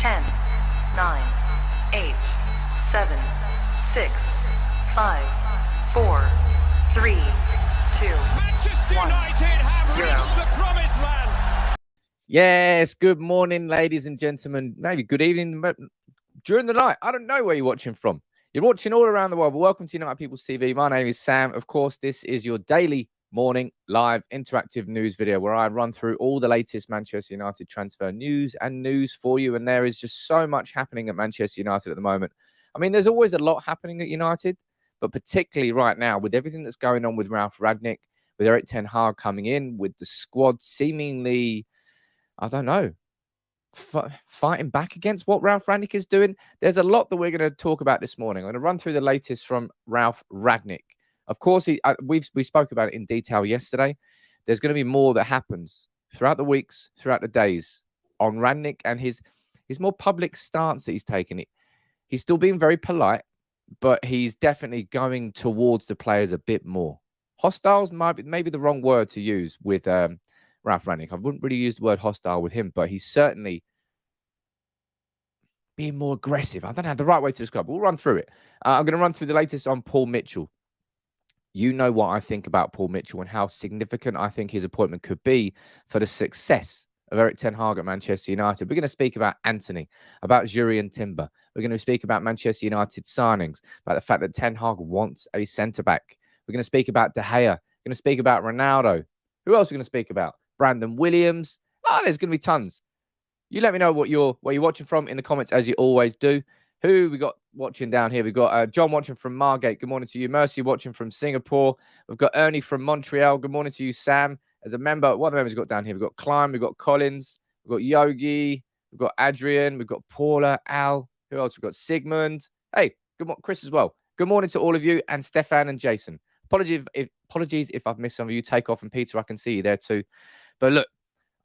10, 9, 8, 7, 6, 5, 4, 3, 2, Manchester 1, United have 0. reached the promised land. Yes, good morning, ladies and gentlemen. Maybe good evening, but during the night. I don't know where you're watching from. You're watching all around the world, but welcome to United People's TV. My name is Sam. Of course, this is your daily morning live interactive news video where I run through all the latest Manchester United transfer news for you. And there is just so much happening at Manchester United at the moment. I mean, there's always a lot happening at United, but particularly right now with everything that's going on with Ralf Rangnick, with Erik Ten Hag coming in, with the squad seemingly, I don't know, fighting back against what Ralf Rangnick is doing. There's a lot that we're going to talk about this morning. I'm going to run through the latest from Ralf Rangnick. Of course, we spoke about it in detail yesterday. There's going to be more that happens throughout the weeks, throughout the days on Rangnick and his more public stance that he's taken. He's still being very polite, but he's definitely going towards the players a bit more. Hostiles might be maybe the wrong word to use with Ralf Rangnick. I wouldn't really use the word hostile with him, but he's certainly being more aggressive. I don't know the right way to describe it. We'll run through it. I'm going to run through the latest on Paul Mitchell. You know what I think about Paul Mitchell and how significant I think his appointment could be for the success of Erik Ten Hag at Manchester United. We're going to speak about Antony, about Jurrien Timber. We're going to speak about Manchester United signings, about the fact that Ten Hag wants a centre-back. We're going to speak about De Gea. We're going to speak about Ronaldo. Who else are we going to speak about? Brandon Williams. There's going to be tons. You let me know where you're watching from in the comments, as you always do. Who we got watching down here? We've got John watching from Margate. Good morning to you. Mercy watching from Singapore. We've got Ernie from Montreal. Good morning to you, Sam. As a member, what other members we've got down here? We've got Klein, we've got Collins, we've got Yogi, we've got Adrian, we've got Paula, Al. Who else? We've got Sigmund. Hey, good morning, Chris as well. Good morning to all of you, and Stefan and Jason. Apologies if I've missed some of you. Take off, and Peter, I can see you there too. But look,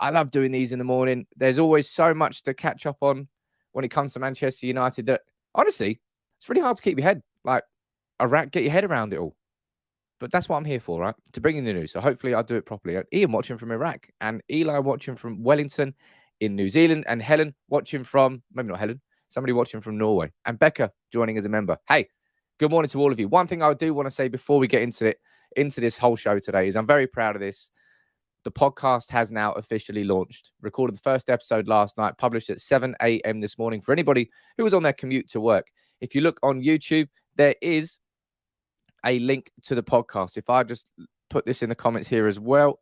I love doing these in the morning. There's always so much to catch up on when it comes to Manchester United that, honestly, it's really hard to keep your head, get your head around it all. But that's what I'm here for, right? To bring in the news. So hopefully I'll do it properly. Ian watching from Iraq, and Eli watching from Wellington in New Zealand, and Helen watching from, maybe not Helen, somebody watching from Norway, and Becca joining as a member. Hey, good morning to all of you. One thing I do want to say before we get into this whole show today is I'm very proud of this. The podcast has now officially launched. Recorded the first episode last night, published at 7 a.m. this morning for anybody who was on their commute to work. If you look on YouTube, there is a link to the podcast. If I just put this in the comments here as well.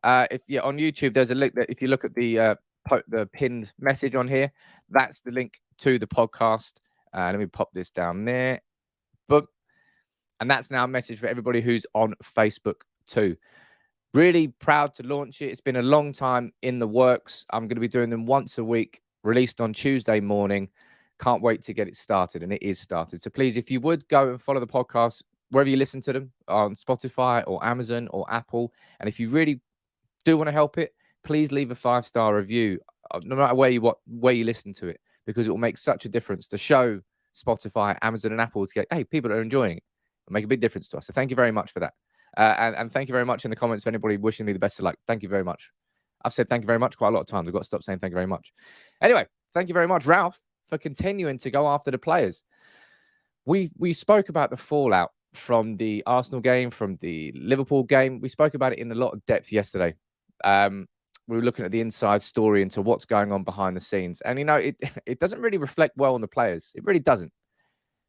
On YouTube, there's a link that if you look at the pinned message on here, that's the link to the podcast. Let me pop this down there. Boom. And that's now a message for everybody who's on Facebook too. Really proud to launch it. It's been a long time in the works. I'm going to be doing them once a week, released on Tuesday morning. Can't wait to get it started, and it is started. So please, if you would go and follow the podcast wherever you listen to them, on Spotify or Amazon or Apple. And if you really do want to help it, please leave a 5-star review, no matter where you listen to it, because it will make such a difference to show Spotify, Amazon, and Apple to get, hey, people are enjoying it. It'll make a big difference to us. So thank you very much for that. And thank you very much in the comments for anybody wishing me the best of luck. Thank you very much. I've said thank you very much quite a lot of times. I've got to stop saying thank you very much. Anyway, thank you very much, Ralf, for continuing to go after the players. We spoke about the fallout from the Arsenal game, from the Liverpool game. We spoke about it in a lot of depth yesterday. We were looking at the inside story into what's going on behind the scenes. And, it doesn't really reflect well on the players. It really doesn't.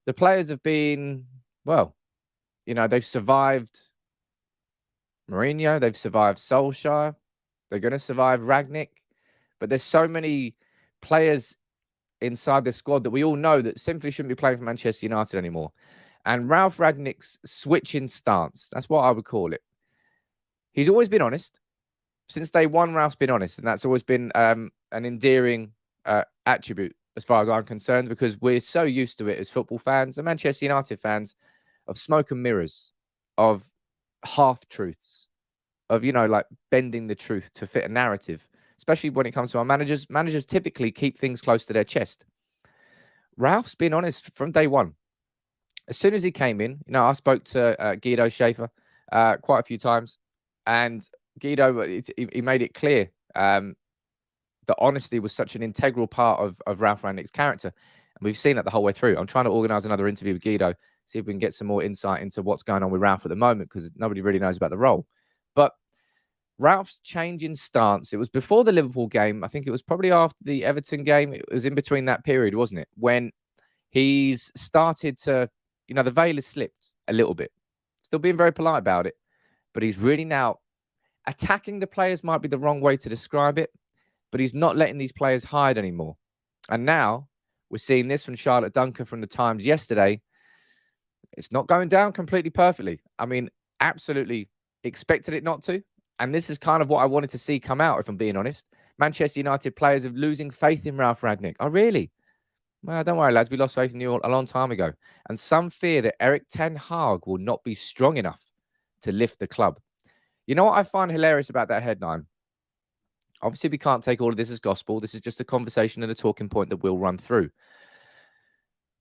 The players have been, they've survived Mourinho, they've survived Solskjaer, they're going to survive Rangnick, but there's so many players inside the squad that we all know that simply shouldn't be playing for Manchester United anymore. And Ralf Rangnick's switching stance, that's what I would call it. He's always been honest. Since day one, Ralph's been honest, and that's always been an endearing attribute as far as I'm concerned, because we're so used to it as football fans and Manchester United fans of smoke and mirrors, of half-truths, of, bending the truth to fit a narrative, especially when it comes to our managers. Managers typically keep things close to their chest. Ralph's been honest from day one. As soon as he came in, I spoke to Guido Schaefer quite a few times, and Guido, he made it clear that honesty was such an integral part of Ralf Rangnick's character. And we've seen that the whole way through. I'm trying to organise another interview with Guido, see if we can get some more insight into what's going on with Ralf at the moment, because nobody really knows about the role. But Ralph's change in stance, it was before the Liverpool game. I think it was probably after the Everton game. It was in between that period, wasn't it? When he's started to, the veil has slipped a little bit. Still being very polite about it. But he's really now attacking the players, might be the wrong way to describe it. But he's not letting these players hide anymore. And now we're seeing this from Charlotte Duncan from the Times yesterday. It's not going down completely perfectly. I mean, absolutely expected it not to. And this is kind of what I wanted to see come out, if I'm being honest. Manchester United players are losing faith in Ralf Rangnick. Oh, really? Well, don't worry, lads. We lost faith in you a long time ago. And some fear that Erik ten Hag will not be strong enough to lift the club. You know what I find hilarious about that headline? Obviously, we can't take all of this as gospel. This is just a conversation and a talking point that we'll run through.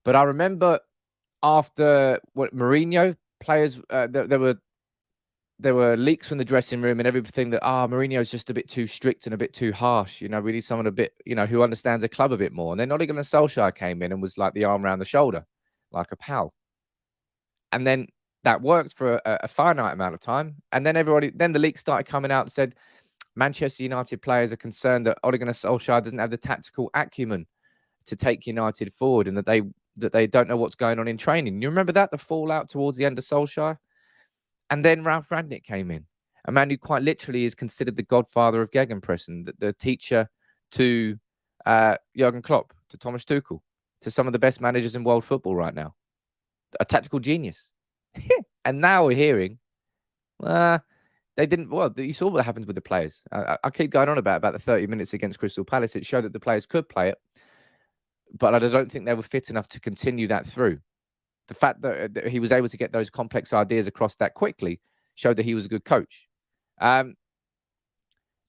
But I remember after Mourinho, players, there were leaks from the dressing room and everything that, Mourinho's just a bit too strict and a bit too harsh. We need someone a bit, who understands the club a bit more. And then Ole Gunnar Solskjaer came in and was like the arm around the shoulder, like a pal. And then that worked for a finite amount of time. And then the leaks started coming out and said, Manchester United players are concerned that Ole Gunnar Solskjaer doesn't have the tactical acumen to take United forward, and that they don't know what's going on in training. You remember that, the fallout towards the end of Solskjaer? And then Ralf Rangnick came in, a man who quite literally is considered the godfather of gegenpressing, the teacher to Jurgen Klopp, to Thomas Tuchel, to some of the best managers in world football right now. A tactical genius. And now we're hearing, they didn't. Well, you saw what happens with the players. I keep going on about the 30 minutes against Crystal Palace. It showed that the players could play it, but I don't think they were fit enough to continue that through. The fact that he was able to get those complex ideas across that quickly showed that he was a good coach. And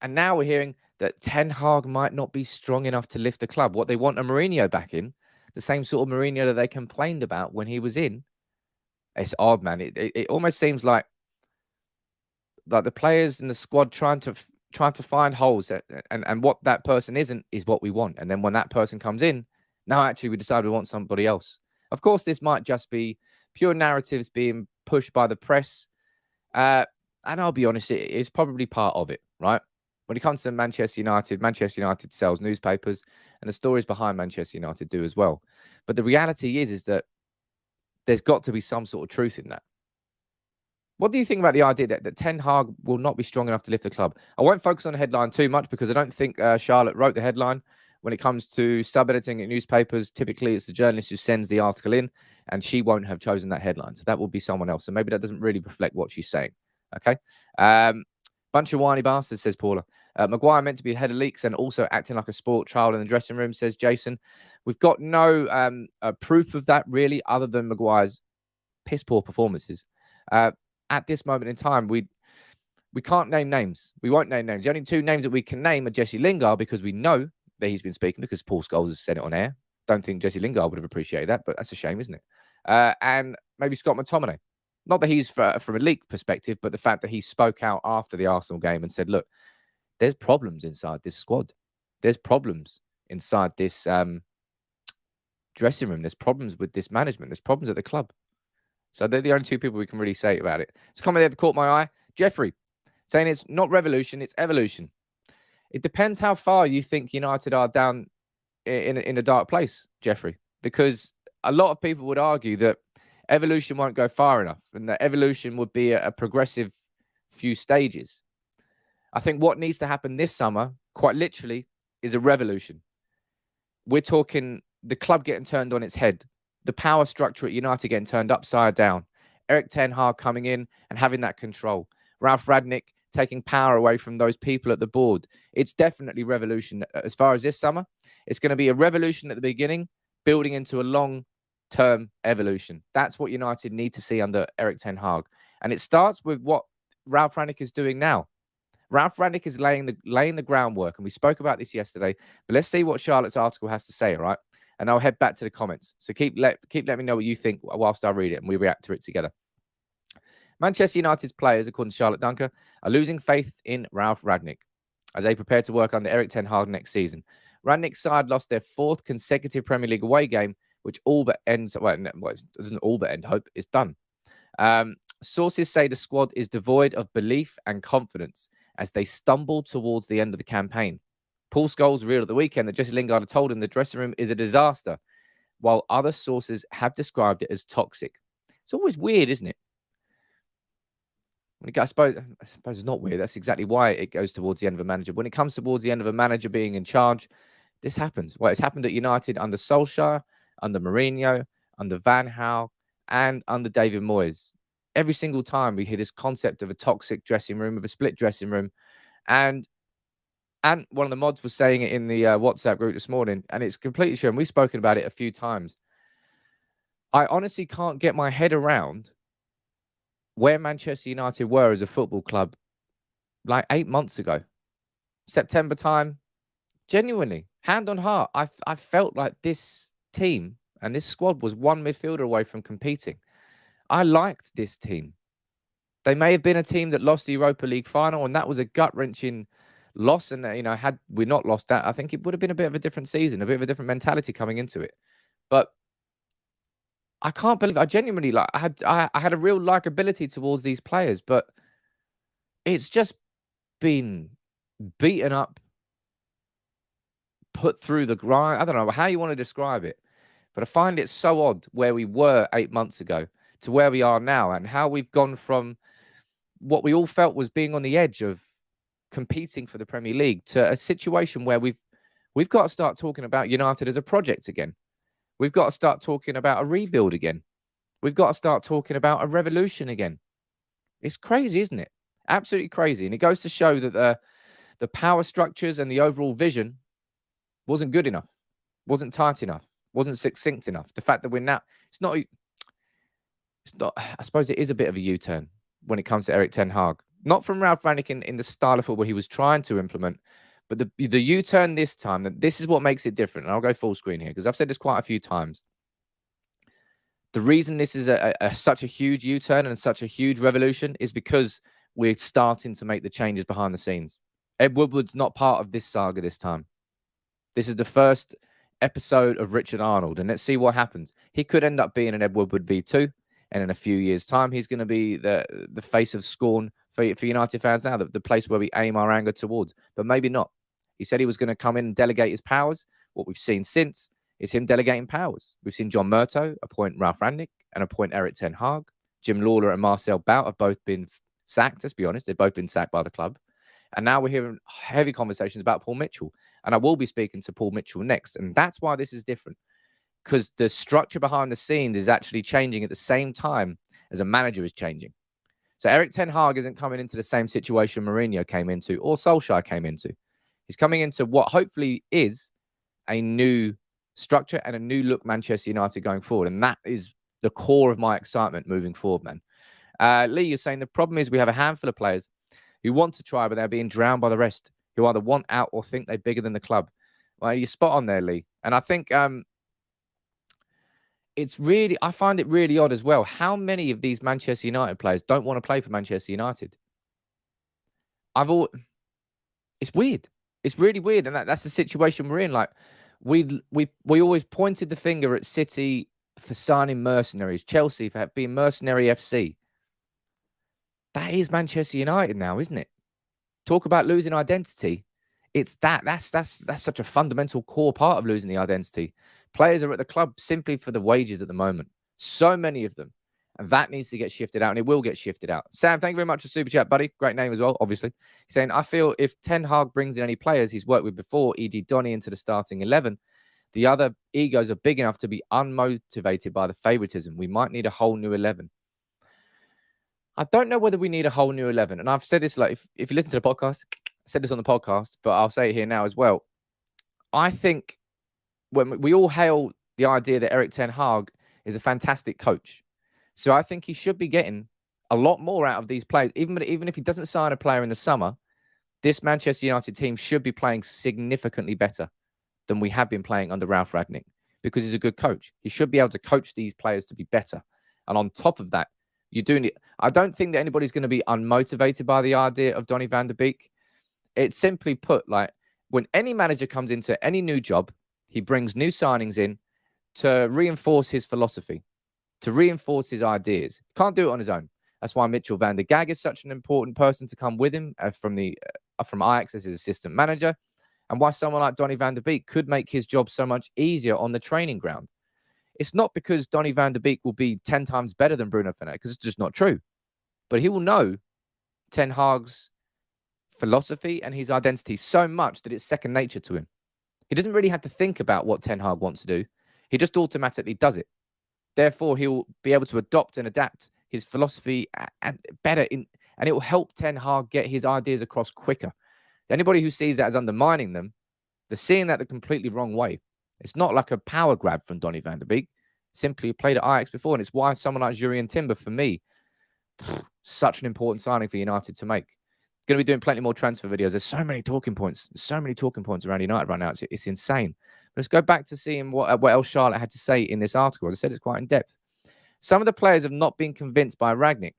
now we're hearing that Ten Hag might not be strong enough to lift the club. What they want a Mourinho back in, the same sort of Mourinho that they complained about when he was in. It's odd, man. It almost seems like the players in the squad trying to find holes, and what that person isn't is what we want. And then when that person comes in, now actually we decide we want somebody else. Of course, this might just be pure narratives being pushed by the press. And I'll be honest, it is probably part of it, right? When it comes to Manchester United sells newspapers, and the stories behind Manchester United do as well. But the reality is that there's got to be some sort of truth in that. What do you think about the idea that Ten Hag will not be strong enough to lift the club? I won't focus on the headline too much, because I don't think Charlotte wrote the headline. When it comes to sub-editing at newspapers, typically it's the journalist who sends the article in, and she won't have chosen that headline. So that will be someone else. So maybe that doesn't really reflect what she's saying. Okay. Bunch of whiny bastards, says Paula. Maguire meant to be head of leaks and also acting like a sport child in the dressing room, says Jason. We've got no proof of that, really, other than Maguire's piss poor performances. At this moment in time, we can't name names. We won't name names. The only two names that we can name are Jesse Lingard, because we know that he's been speaking, because Paul Scholes has said it on air. Don't think Jesse Lingard would have appreciated that, but that's a shame, isn't it? And maybe Scott McTominay. Not that he's from a league perspective, but the fact that he spoke out after the Arsenal game and said, look, there's problems inside this squad. There's problems inside this dressing room. There's problems with this management. There's problems at the club. So they're the only two people we can really say about it. It's a comment there that caught my eye. Jeffrey saying it's not revolution, it's evolution. It depends how far you think United are down in a dark place, Jeffrey, because a lot of people would argue that evolution won't go far enough, and that evolution would be a progressive few stages. I think what needs to happen this summer, quite literally, is a revolution. We're talking the club getting turned on its head, the power structure at United getting turned upside down, Erik ten Hag coming in and having that control, Ralf Rangnick taking power away from those people at the board. It's definitely revolution. As far as this summer, it's going to be a revolution at the beginning, building into a long-term evolution. That's what United need to see under Erik ten Hag. And it starts with what Ralf Rangnick is doing now. Ralf Rangnick is laying the groundwork, and we spoke about this yesterday. But let's see what Charlotte's article has to say, all right? And I'll head back to the comments. So keep letting me know what you think whilst I read it, and we react to it together. Manchester United's players, according to Charlotte Dunker, are losing faith in Ralf Rangnick. as they prepare to work under Erik ten Hag next season. Rangnick's side lost their 4th consecutive Premier League away game, which all but ends. Well, it doesn't all but end hope. It's done. Sources say the squad is devoid of belief and confidence as they stumble towards the end of the campaign. Paul Scholes revealed at the weekend that Jesse Lingard had told him the dressing room is a disaster, while other sources have described it as toxic. It's always weird, isn't it? I suppose it's not weird. That's exactly why it goes towards the end of a manager. When it comes towards the end of a manager being in charge, this happens. Well, it's happened at United under Solskjaer, under Mourinho, under Van Gaal, and under David Moyes. Every single time we hear this concept of a toxic dressing room, of a split dressing room. And one of the mods was saying it in the WhatsApp group this morning, and it's completely true. And we've spoken about it a few times. I honestly can't get my head around where Manchester United were as a football club like 8 months ago. September time, genuinely, hand on heart, I felt like this team and this squad was one midfielder away from competing. I liked this team. They may have been a team that lost the Europa League final, and that was a gut-wrenching loss. And, had we not lost that, I think it would have been a bit of a different season, a bit of a different mentality coming into it. But I can't believe I genuinely I had a real likability towards these players, but it's just been beaten up, put through the grind. I don't know how you want to describe it, but I find it so odd where we were 8 months ago to where we are now, and how we've gone from what we all felt was being on the edge of competing for the Premier League to a situation where we've got to start talking about United as a project again. We've got to start talking about a rebuild again. We've got to start talking about a revolution again. It's crazy, isn't it? Absolutely crazy. And it goes to show that the power structures and the overall vision wasn't good enough, wasn't tight enough, wasn't succinct enough. The fact that we're now, it's not, I suppose it is a bit of a U-turn when it comes to Erik ten Hag. Not from Ralf Rangnick in the style of football he was trying to implement, but the U-turn this time, that this is what makes it different. And I'll go full screen here because I've said this quite a few times. The reason this is such a huge U-turn and such a huge revolution is because we're starting to make the changes behind the scenes. Ed Woodward's not part of this saga this time. This is the first episode of Richard Arnold, and let's see what happens. He could end up being an Ed Woodward V2, and in a few years' time, he's going to be the face of scorn for United fans now, the place where we aim our anger towards. But maybe not. He said he was going to come in and delegate his powers. What we've seen since is him delegating powers. We've seen John Murtough appoint Ralf Rangnick and appoint Erik ten Hag. Jim Lawler and Marcel Bout have both been sacked, let's be honest. They've both been sacked by the club. And now we're hearing heavy conversations about Paul Mitchell. And I will be speaking to Paul Mitchell next. And that's why this is different. Because the structure behind the scenes is actually changing at the same time as a manager is changing. So Erik ten Hag isn't coming into the same situation Mourinho came into or Solskjaer came into. He's coming into what hopefully is a new structure and a new look Manchester United going forward. And that is the core of my excitement moving forward, man. Lee, you're saying the problem is we have a handful of players who want to try, but they're being drowned by the rest, who either want out or think they're bigger than the club. Well, you're spot on there, Lee. And I think I find it really odd as well. How many of these Manchester United players don't want to play for Manchester United? It's weird. It's really weird. And that's the situation we're in. Like we always pointed the finger at City for signing mercenaries, Chelsea for being mercenary FC. That is Manchester United now, isn't it? Talk about losing identity. It's that's such a fundamental core part of losing the identity. Players are at the club simply for the wages at the moment. So many of them. And that needs to get shifted out, and it will get shifted out. Sam, thank you very much for Super Chat, buddy. Great name as well, obviously. He's saying, I feel if Ten Hag brings in any players he's worked with before, e.g. Donny into the starting 11, the other egos are big enough to be unmotivated by the favoritism. We might need a whole new 11. I don't know whether we need a whole new 11. And I've said this, like, if you listen to the podcast, I said this on the podcast, but I'll say it here now as well. I think when we all hail the idea that Erik ten Hag is a fantastic coach. So I think he should be getting a lot more out of these players. Even if he doesn't sign a player in the summer, this Manchester United team should be playing significantly better than we have been playing under Ralf Rangnick, because he's a good coach. He should be able to coach these players to be better. And on top of that, you're doing it. I don't think that anybody's going to be unmotivated by the idea of Donny van de Beek. It's simply put, like, when any manager comes into any new job, he brings new signings in to reinforce his philosophy, to reinforce his ideas. Can't do it on his own. That's why Mitchell van der Gaag is such an important person to come with him from Ajax as his assistant manager, and why someone like Donny van der Beek could make his job so much easier on the training ground. It's not because Donny van der Beek will be 10 times better than Bruno Fernandes, because it's just not true. But he will know Ten Hag's philosophy and his identity so much that it's second nature to him. He doesn't really have to think about what Ten Hag wants to do. He just automatically does it. Therefore, he'll be able to adopt and adapt his philosophy and it will help Ten Hag get his ideas across quicker. Anybody who sees that as undermining them, they're seeing that the completely wrong way. It's not like a power grab from Donny van der Beek. Simply played at Ajax before, and it's why someone like Jurrien Timber, for me, such an important signing for United to make. Going to be doing plenty more transfer videos. There's so many talking points. There's so many talking points around United right now. It's insane. Let's go back to seeing what else Charlotte had to say in this article. As I said, it's quite in depth. Some of the players have not been convinced by Rangnick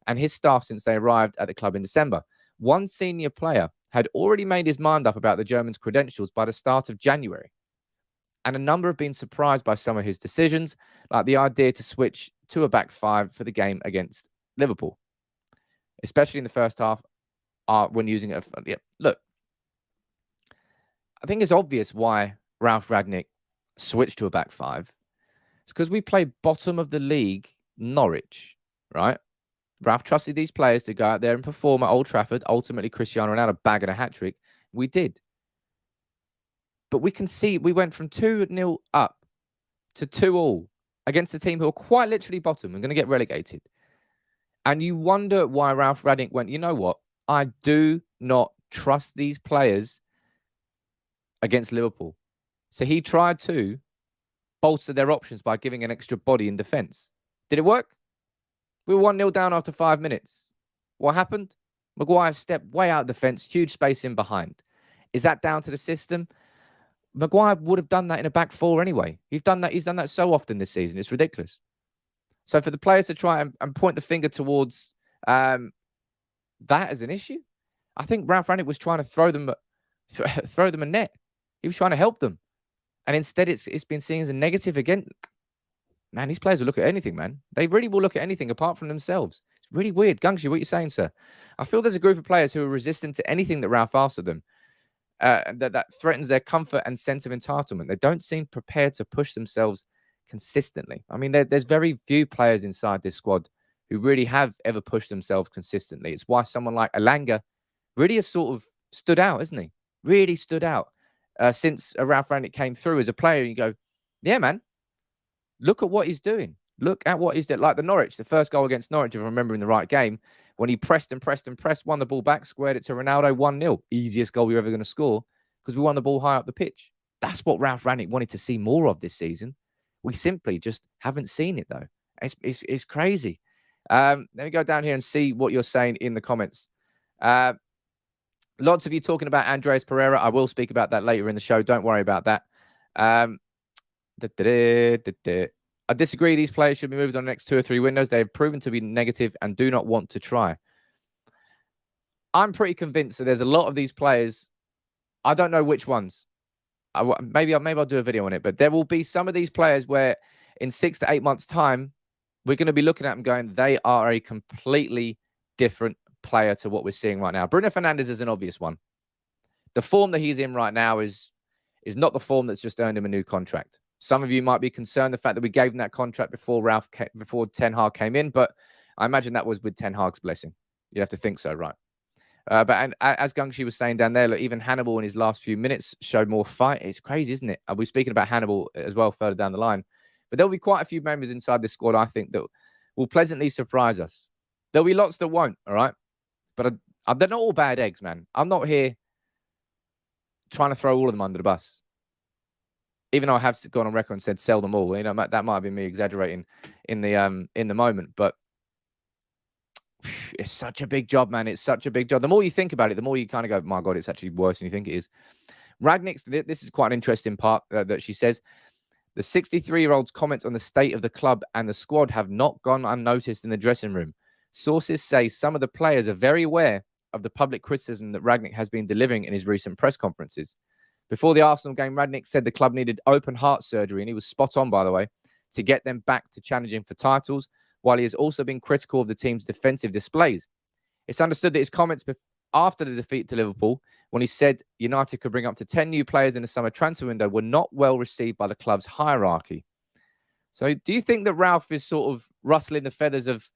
and his staff since they arrived at the club in December. One senior player had already made his mind up about the German's credentials by the start of January. And a number have been surprised by some of his decisions, like the idea to switch to a back five for the game against Liverpool, especially in the first half when using it. Look, I think it's obvious why Ralf Rangnick switched to a back five. It's because we play bottom of the league, Norwich, right? Ralf trusted these players to go out there and perform at Old Trafford. Ultimately, Cristiano Ronaldo bagging a hat-trick. We did. But we can see we went from 2-0 up to 2-2 against a team who are quite literally bottom and going to get relegated. And you wonder why Ralf Rangnick went, you know what? I do not trust these players against Liverpool. So he tried to bolster their options by giving an extra body in defence. Did it work? We were 1-0 down after 5 minutes. What happened? Maguire stepped way out of defence, huge space in behind. Is that down to the system? Maguire would have done that in a back four anyway. He's done that so often this season. It's ridiculous. So for the players to try and point the finger towards that as an issue, I think Ralf Rangnick was trying to throw them a net. He was trying to help them. And instead, it's been seen as a negative again. Man, these players will look at anything, man. They really will look at anything apart from themselves. It's really weird. Gungshi, what are you saying, sir? I feel there's a group of players who are resistant to anything that Ralf asks of them. That threatens their comfort and sense of entitlement. They don't seem prepared to push themselves consistently. I mean, there's very few players inside this squad who really have ever pushed themselves consistently. It's why someone like Elanga really has sort of stood out, isn't he? Really stood out since Ralf Rangnick came through as a player. You go, yeah, man, look at what he's doing. Look at what he's doing. Like the first goal against Norwich, if I'm remembering the right game, when he pressed, won the ball back, squared it to Ronaldo, 1-0. Easiest goal we were ever going to score because we won the ball high up the pitch. That's what Ralf Rangnick wanted to see more of this season. We simply just haven't seen it, though. It's crazy. Let me go down here and see what you're saying in the comments. Lots of you talking about Andreas Pereira. I will speak about that later in the show. Don't worry about that. I disagree. These players should be moved on the next 2 or 3 windows. They have proven to be negative and do not want to try. I'm pretty convinced that there's a lot of these players. I don't know which ones. Maybe I'll do a video on it. But there will be some of these players where in 6 to 8 months' time, we're going to be looking at them going, they are a completely different player to what we're seeing right now. Bruno Fernandes is an obvious one. The form that he's in right now is not the form that's just earned him a new contract. Some of you might be concerned the fact that we gave him that contract before Ten Hag came in, but I imagine that was with Ten Hag's blessing. You have to think so, right? But as Gungshi was saying down there, look, even Hannibal in his last few minutes showed more fight. It's crazy, isn't it? We're speaking about Hannibal as well further down the line. But there'll be quite a few members inside this squad, I think, that will pleasantly surprise us. There'll be lots that won't, all right? But they're not all bad eggs, man. I'm not here trying to throw all of them under the bus. Even though I have gone on record and said sell them all, you know, that might have been me exaggerating in the moment. But it's such a big job, man. It's such a big job. The more you think about it, the more you kind of go, my God, it's actually worse than you think it is. Rangnick's, this is quite an interesting part that she says. The 63-year-old's comments on the state of the club and the squad have not gone unnoticed in the dressing room. Sources say some of the players are very aware of the public criticism that Rangnick has been delivering in his recent press conferences. Before the Arsenal game, Rangnick said the club needed open heart surgery, and he was spot on, by the way, to get them back to challenging for titles, while he has also been critical of the team's defensive displays. It's understood that his comments after the defeat to Liverpool, when he said United could bring up to 10 new players in the summer transfer window, were not well received by the club's hierarchy. So do you think that Ralf is sort of rustling the feathers of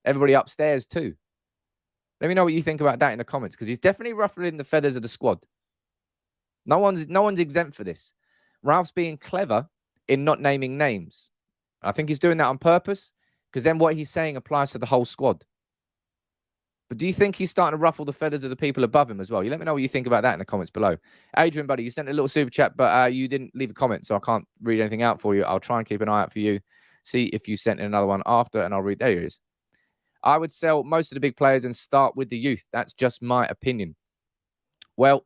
everybody upstairs too? Let me know what you think about that in the comments, because he's definitely ruffling the feathers of the squad. No one's exempt for this. Ralph's being clever in not naming names. I think he's doing that on purpose, because then what he's saying applies to the whole squad. But do you think he's starting to ruffle the feathers of the people above him as well? You let me know what you think about that in the comments below. Adrian, buddy, you sent a little super chat, but you didn't leave a comment, so I can't read anything out for you. I'll try and keep an eye out for you. See if you sent in another one after, and I'll read. There it is. I would sell most of the big players and start with the youth. That's just my opinion. Well,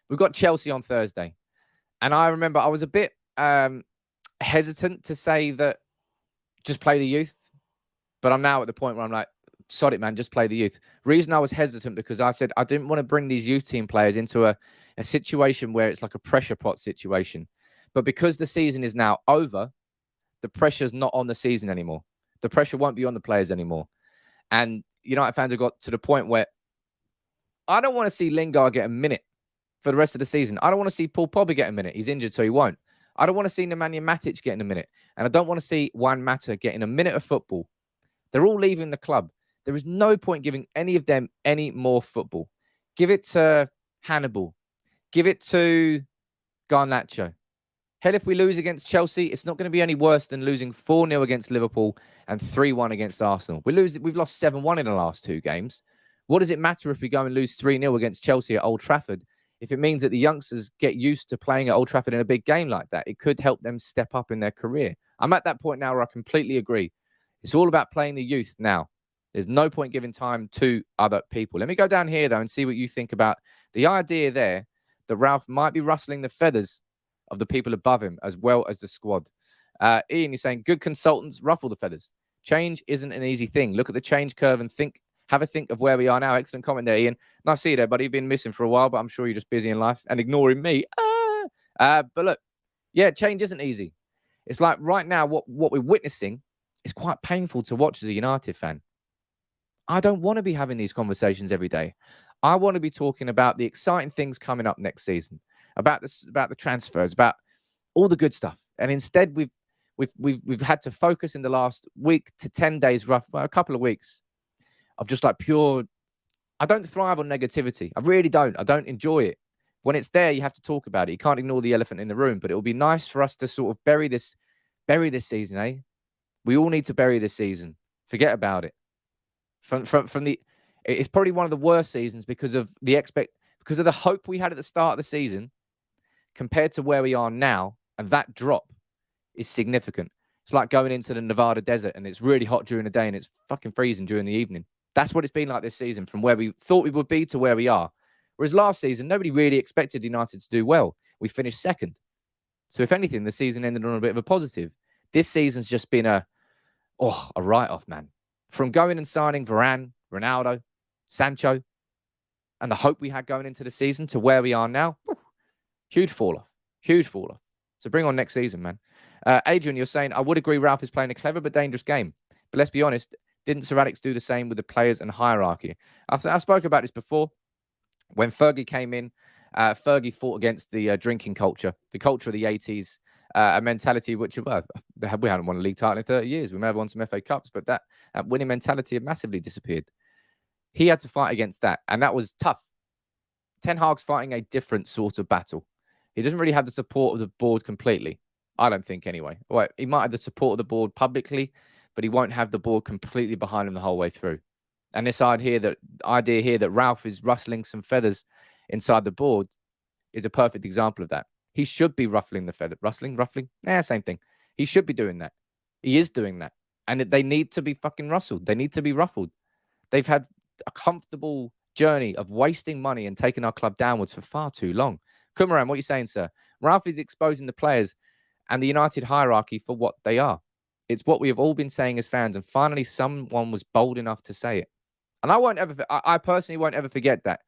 we've got Chelsea on Thursday. And I remember I was a bit hesitant to say that just play the youth. But I'm now at the point where I'm like, sod it, man, just play the youth. Reason I was hesitant because I said I didn't want to bring these youth team players into a situation where it's like a pressure pot situation. But because the season is now over, the pressure's not on the season anymore. The pressure won't be on the players anymore. And United fans have got to the point where I don't want to see Lingard get a minute for the rest of the season. I don't want to see Paul Pogba get a minute. He's injured, so he won't. I don't want to see Nemanja Matic getting a minute. And I don't want to see Juan Mata getting a minute of football. They're all leaving the club. There is no point giving any of them any more football. Give it to Hannibal. Give it to Garnacho. Hell, if we lose against Chelsea, it's not going to be any worse than losing 4-0 against Liverpool and 3-1 against Arsenal. We've lost 7-1 in the last 2 games. What does it matter if we go and lose 3-0 against Chelsea at Old Trafford? If it means that the youngsters get used to playing at Old Trafford in a big game like that, it could help them step up in their career. I'm at that point now where I completely agree. It's all about playing the youth now. There's no point giving time to other people. Let me go down here, though, and see what you think about the idea there that Ralf might be rustling the feathers of the people above him as well as the squad. Ian, you're saying, good consultants ruffle the feathers. Change isn't an easy thing. Look at the change curve and have a think of where we are now. Excellent comment there, Ian. Nice to see you there, buddy. You've been missing for a while, but I'm sure you're just busy in life and ignoring me. But look, yeah, change isn't easy. It's like right now, what we're witnessing is quite painful to watch as a United fan. I don't want to be having these conversations every day. I want to be talking about the exciting things coming up next season, about the transfers, about all the good stuff. And instead, we've had to focus in the last week to 10 days, a couple of weeks, of just like pure. I don't thrive on negativity. I really don't. I don't enjoy it. When it's there, you have to talk about it. You can't ignore the elephant in the room. But it will be nice for us to sort of bury this season, eh? We all need to bury this season. Forget about it. It's probably one of the worst seasons because of the hope we had at the start of the season compared to where we are now, and that drop is significant. It's like going into the Nevada desert and it's really hot during the day and it's fucking freezing during the evening. That's what it's been like this season, from where we thought we would be to where we are. Whereas last season, nobody really expected United to do well. We finished second. So if anything, the season ended on a bit of a positive. This season's just been a write-off, man. From going and signing Varane, Ronaldo, Sancho, and the hope we had going into the season to where we are now, huge fall-off. Huge fall-off. So bring on next season, man. Adrian, you're saying, I would agree Ralf is playing a clever but dangerous game. But let's be honest, didn't Sir Alex do the same with the players and hierarchy? I spoke about this before. When Fergie came in, Fergie fought against the drinking culture, the culture of the 80s, a mentality which, we hadn't won a league title in 30 years. We may have won some FA Cups, but that winning mentality had massively disappeared. He had to fight against that, and that was tough. Ten Hag's fighting a different sort of battle. He doesn't really have the support of the board completely. I don't think, anyway. Well, he might have the support of the board publicly, but he won't have the board completely behind him the whole way through. And this idea here that Ralf is rustling some feathers inside the board is a perfect example of that. He should be ruffling the feather. Ruffling? Same thing. He should be doing that. He is doing that. And they need to be fucking rustled. They need to be ruffled. They've had a comfortable journey of wasting money and taking our club downwards for far too long. Kumaran, what are you saying, sir? Ralf is exposing the players and the United hierarchy for what they are. It's what we have all been saying as fans, and finally someone was bold enough to say it. And I personally won't ever forget that.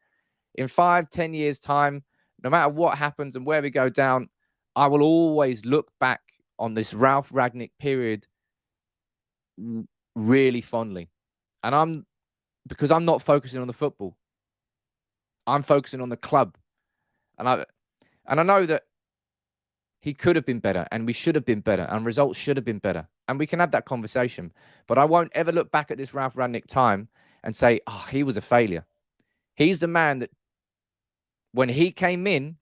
In 5-10 years' time, no matter what happens and where we go down, I will always look back on this Ralf Rangnick period really fondly. And because I'm not focusing on the football. I'm focusing on the club. And I know that he could have been better and we should have been better and results should have been better. And we can have that conversation. But I won't ever look back at this Ralf Rangnick time and say, oh, he was a failure. He's the man that when he came in,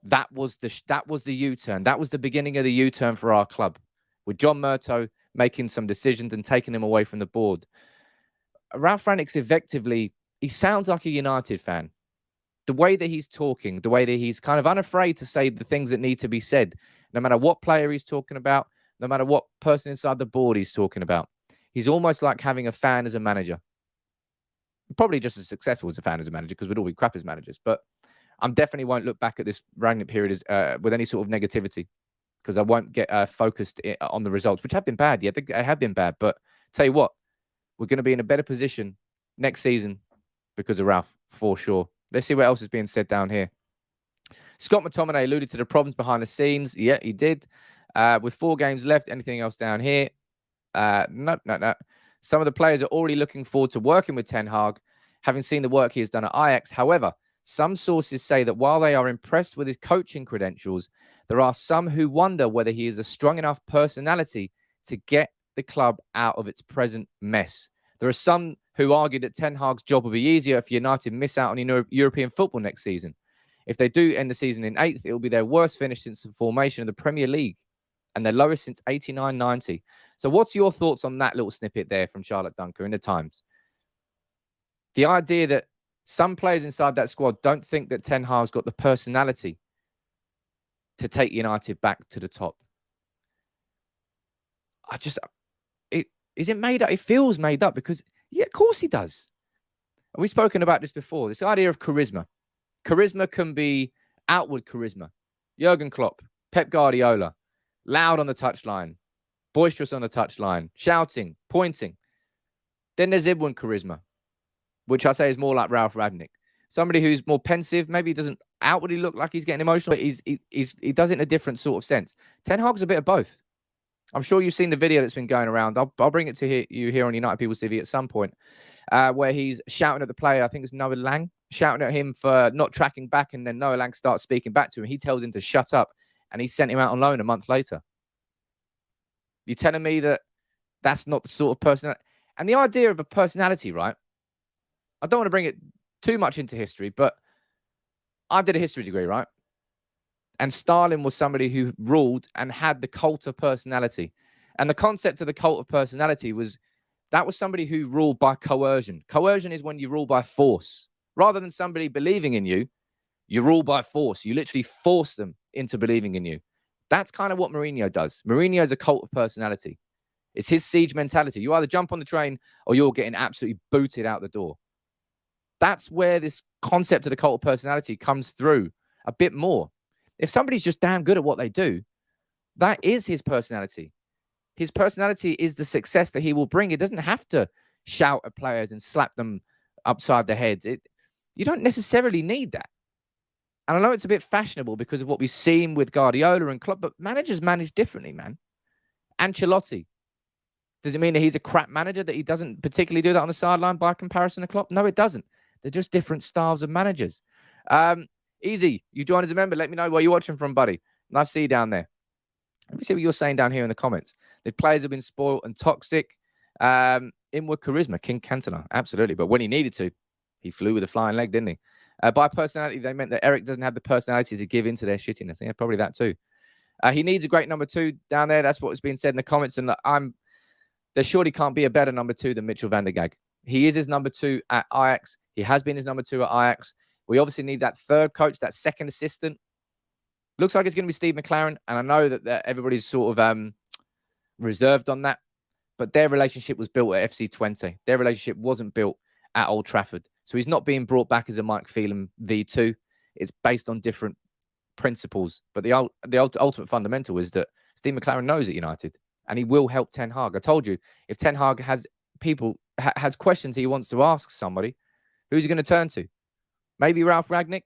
that was the U-turn. That was the beginning of the U-turn for our club, with John Murtough making some decisions and taking him away from the board. Ralf Rangnick's effectively, he sounds like a United fan. The way that he's talking, the way that he's kind of unafraid to say the things that need to be said, no matter what player he's talking about, no matter what person inside the board he's talking about. He's almost like having a fan as a manager. Probably just as successful as a fan as a manager, because we'd all be crap as managers. But I definitely won't look back at this Rangnick period with any sort of negativity, because I won't get focused on the results, which have been bad. Yeah, they have been bad. But tell you what, we're going to be in a better position next season because of Ralf, for sure. Let's see what else is being said down here. Scott McTominay alluded to the problems behind the scenes. Yeah, he did. With 4 games left, anything else down here? No. Some of the players are already looking forward to working with Ten Hag, having seen the work he has done at Ajax. However, some sources say that while they are impressed with his coaching credentials, there are some who wonder whether he is a strong enough personality to get the club out of its present mess. There are some who argue that Ten Hag's job will be easier if United miss out on European football next season. If they do end the season in 8th, it will be their worst finish since the formation of the Premier League and their lowest since 89-90. So what's your thoughts on that little snippet there from Charlotte Dunker in the Times? The idea that some players inside that squad don't think that Ten Hag's got the personality to take United back to the top. Is it made up? It feels made up because, yeah, of course he does. And we've spoken about this before. This idea of charisma. Charisma can be outward charisma. Jurgen Klopp, Pep Guardiola, loud on the touchline, boisterous on the touchline, shouting, pointing. Then there's inward charisma, which I say is more like Ralf Rangnick. Somebody who's more pensive, maybe he doesn't outwardly look like he's getting emotional, but he does it in a different sort of sense. Ten Hag's a bit of both. I'm sure you've seen the video that's been going around. I'll bring it to you here on United People's TV at some point, where he's shouting at the player, I think it's Noah Lang, shouting at him for not tracking back, and then Noah Lang starts speaking back to him. He tells him to shut up, and he sent him out on loan a month later. You're telling me that that's not the sort of personality? And the idea of a personality, right? I don't want to bring it too much into history, but I did a history degree, right? And Stalin was somebody who ruled and had the cult of personality. And the concept of the cult of personality was somebody who ruled by coercion. Coercion is when you rule by force. Rather than somebody believing in you, you rule by force. You literally force them into believing in you. That's kind of what Mourinho does. Mourinho is a cult of personality. It's his siege mentality. You either jump on the train or you're getting absolutely booted out the door. That's where this concept of the cult of personality comes through a bit more. If somebody's just damn good at what they do, that is his personality. His personality is the success that he will bring. It doesn't have to shout at players and slap them upside the head. You don't necessarily need that. And I know it's a bit fashionable because of what we've seen with Guardiola and Klopp, but managers manage differently, man. Ancelotti. Does it mean that he's a crap manager, that he doesn't particularly do that on the sideline by comparison to Klopp? No, it doesn't. They're just different styles of managers. Easy, you join as a member. Let me know where you're watching from, buddy. Nice to see you down there. Let me see what you're saying down here in the comments. The players have been spoiled and toxic. Inward charisma, King Cantona. Absolutely. But when he needed to, he flew with a flying leg, didn't he? By personality, they meant that Erik doesn't have the personality to give into their shittiness. Yeah, probably that too. He needs a great number 2 down there. That's what's been said in the comments. And there surely can't be a better number 2 than Mitchell van der Gaag. He is his number 2 at Ajax. He has been his number 2 at Ajax. We obviously need that third coach, that second assistant. Looks like it's going to be Steve McLaren. And I know that everybody's sort of reserved on that. But their relationship was built at FC20. Their relationship wasn't built at Old Trafford. So he's not being brought back as a Mike Phelan V2. It's based on different principles. But the ultimate fundamental is that Steve McLaren knows at United. And he will help Ten Hag. I told you, if Ten Hag has people has questions he wants to ask somebody, who's he going to turn to? Maybe Ralf Rangnick,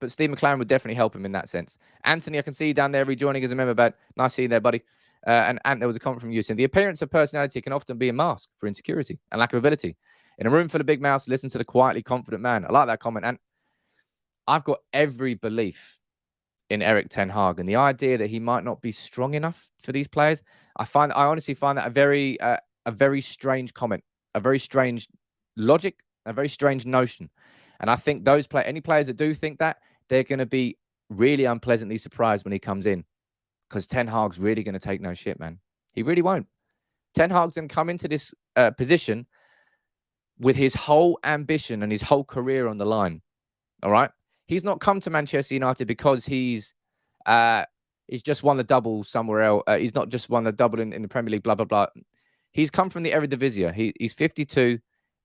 but Steve McLaren would definitely help him in that sense. Antony, I can see you down there rejoining as a member, but nice seeing you there, buddy. And there was a comment from you saying the appearance of personality can often be a mask for insecurity and lack of ability. In a room full of big mouths, listen to the quietly confident man. I like that comment. And I've got every belief in Erik ten Hag, and the idea that he might not be strong enough for these players, I honestly find that a very strange comment, a very strange logic, a very strange notion. And I think any players that do think that, they're going to be really unpleasantly surprised when he comes in, because Ten Hag's really going to take no shit, man. He really won't. Ten Hag's going to come into this position with his whole ambition and his whole career on the line. All right. He's not come to Manchester United because he's just won the double somewhere else. He's not just won the double in the Premier League, blah, blah, blah. He's come from the Eredivisie. He's 52.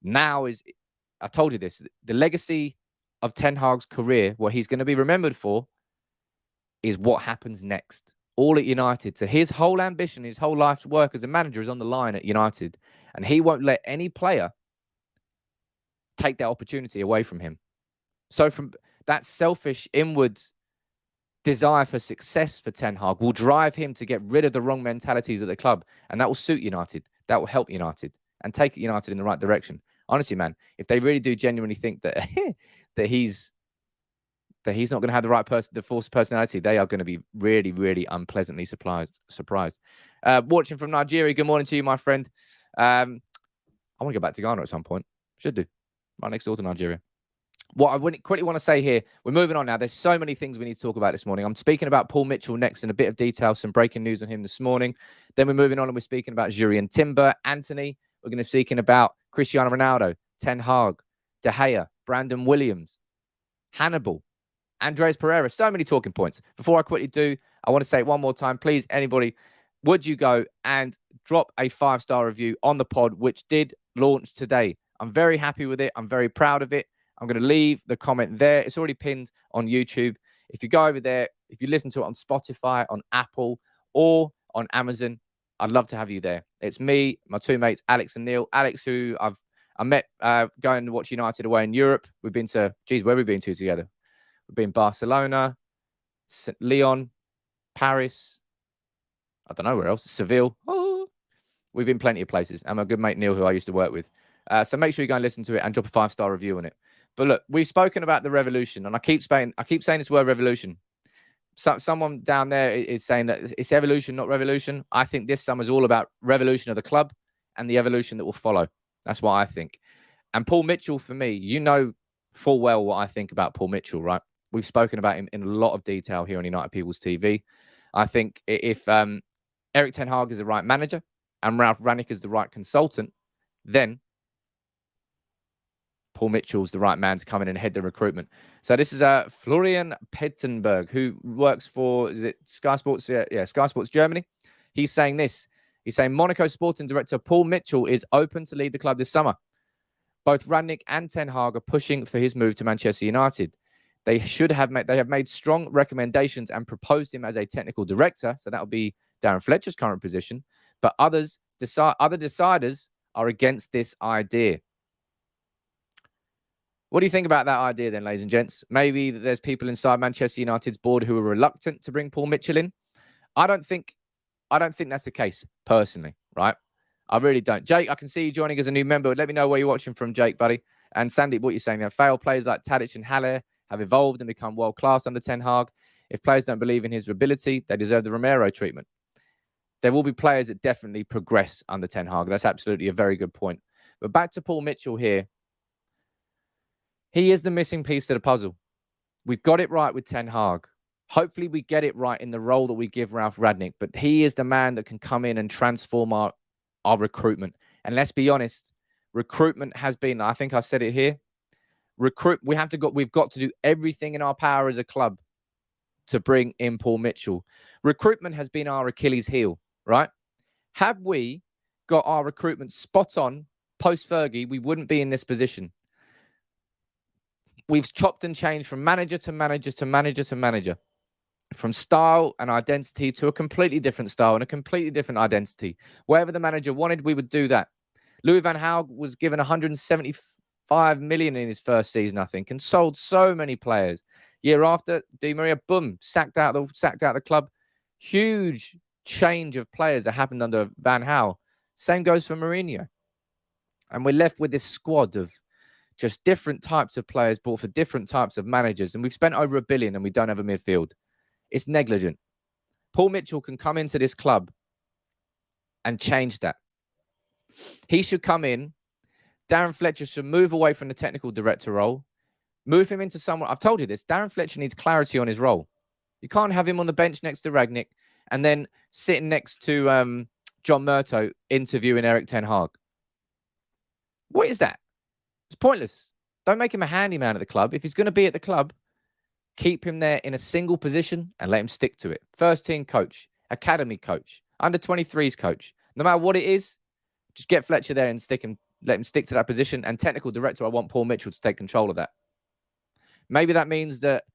Now I told you this, the legacy of Ten Hag's career, what he's going to be remembered for, is what happens next. All at United. So his whole ambition, his whole life's work as a manager is on the line at United. And he won't let any player take that opportunity away from him. So from that selfish inward desire for success for Ten Hag will drive him to get rid of the wrong mentalities at the club. And that will suit United. That will help United and take United in the right direction. Honestly, man, if they really do genuinely think that that he's not going to have the forced personality, they are going to be really, really unpleasantly surprised. Watching from Nigeria, good morning to you, my friend. I want to go back to Ghana at some point. Should do. Right next door to Nigeria. What I quickly want to say here, we're moving on now. There's so many things we need to talk about this morning. I'm speaking about Paul Mitchell next in a bit of detail, some breaking news on him this morning. Then we're moving on and we're speaking about Jurrien Timber, Antony. We're going to be speaking about Cristiano Ronaldo, Ten Hag, De Gea, Brandon Williams, Hannibal, Andreas Pereira. So many talking points. Before I quickly do, I want to say it one more time. Please, anybody, would you go and drop a 5-star review on the pod, which did launch today. I'm very happy with it. I'm very proud of it. I'm going to leave the comment there. It's already pinned on YouTube. If you go over there, if you listen to it on Spotify, on Apple, or on Amazon, I'd love to have you there. It's me, my two mates, Alex and Neil. Alex, who I met going to watch United away in Europe. We've been to, where have we been to together? We've been Barcelona, Lyon, Paris. I don't know where else. Seville. Oh. We've been plenty of places. And my good mate Neil, who I used to work with. So make sure you go and listen to it and drop a 5-star review on it. But look, we've spoken about the revolution, and I keep saying this word revolution. Someone down there is saying that it's evolution, not revolution. I think this summer is all about revolution of the club and the evolution that will follow. That's what I think. And Paul Mitchell, for me, you know full well what I think about Paul Mitchell, right? We've spoken about him in a lot of detail here on United People's TV. I think if Erik ten Hag is the right manager and Ralf Rangnick is the right consultant, then Paul Mitchell's the right man to come in and head the recruitment. So this is Florian Pettenberg, who works for, is it Sky Sports? Yeah, Sky Sports Germany. He's saying this. He's saying Monaco sporting director Paul Mitchell is open to leave the club this summer. Both Rangnick and Ten Hag are pushing for his move to Manchester United. They have made strong recommendations and proposed him as a technical director. So that would be Darren Fletcher's current position. But other deciders are against this idea. What do you think about that idea then, ladies and gents? Maybe there's people inside Manchester United's board who are reluctant to bring Paul Mitchell in. I don't think that's the case, personally, right? I really don't. Jake, I can see you joining as a new member. Let me know where you're watching from, Jake, buddy. And Sandy, what you're saying there. Failed players like Tadic and Haller have evolved and become world-class under Ten Hag. If players don't believe in his ability, they deserve the Romero treatment. There will be players that definitely progress under Ten Hag. That's absolutely a very good point. But back to Paul Mitchell here. He is the missing piece to the puzzle. We've got it right with Ten Hag. Hopefully we get it right in the role that we give Ralf Rangnick. But he is the man that can come in and transform our recruitment. And let's be honest, recruitment has been, I think I said it here, we've got to do everything in our power as a club to bring in Paul Mitchell. Recruitment has been our Achilles heel, right? Had we got our recruitment spot on post-Fergie, we wouldn't be in this position. We've chopped and changed from manager to manager to manager to manager, from style and identity to a completely different style and a completely different identity. Whatever the manager wanted, we would do that. Louis van Gaal was given 175 million in his first season, I think, and sold so many players. Year after, Di Maria, boom, sacked out the club. Huge change of players that happened under Van Gaal. Same goes for Mourinho. And we're left with this squad of just different types of players bought for different types of managers. And we've spent over $1 billion and we don't have a midfield. It's negligent. Paul Mitchell can come into this club and change that. He should come in. Darren Fletcher should move away from the technical director role. Move him into someone. I've told you this. Darren Fletcher needs clarity on his role. You can't have him on the bench next to Rangnick and then sitting next to John Murtough interviewing Erik ten Hag. What is that? It's pointless. Don't make him a handyman at the club. If he's going to be at the club, keep him there in a single position and let him stick to it. First team coach, academy coach, under 23s coach. No matter what it is, just get Fletcher there and let him stick to that position. And technical director, I want Paul Mitchell to take control of that. Maybe that means that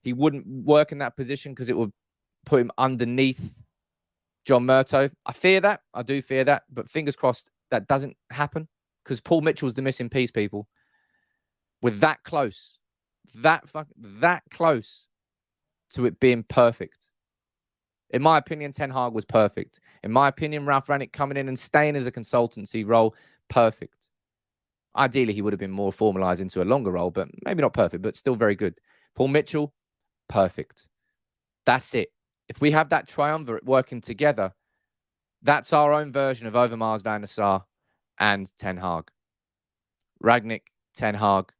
he wouldn't work in that position because it would put him underneath John Murtough. I fear that. I do fear that. But fingers crossed that doesn't happen because Paul Mitchell's the missing piece, people. We're that close. That close to it being perfect. In my opinion, Ten Hag was perfect. In my opinion, Ralf Rangnick coming in and staying as a consultancy role, perfect. Ideally, he would have been more formalized into a longer role, but maybe not perfect, but still very good. Paul Mitchell, perfect. That's it. If we have that triumvirate working together, that's our own version of Overmars, Van der Sar, and Ten Hag. Rangnick, Ten Hag,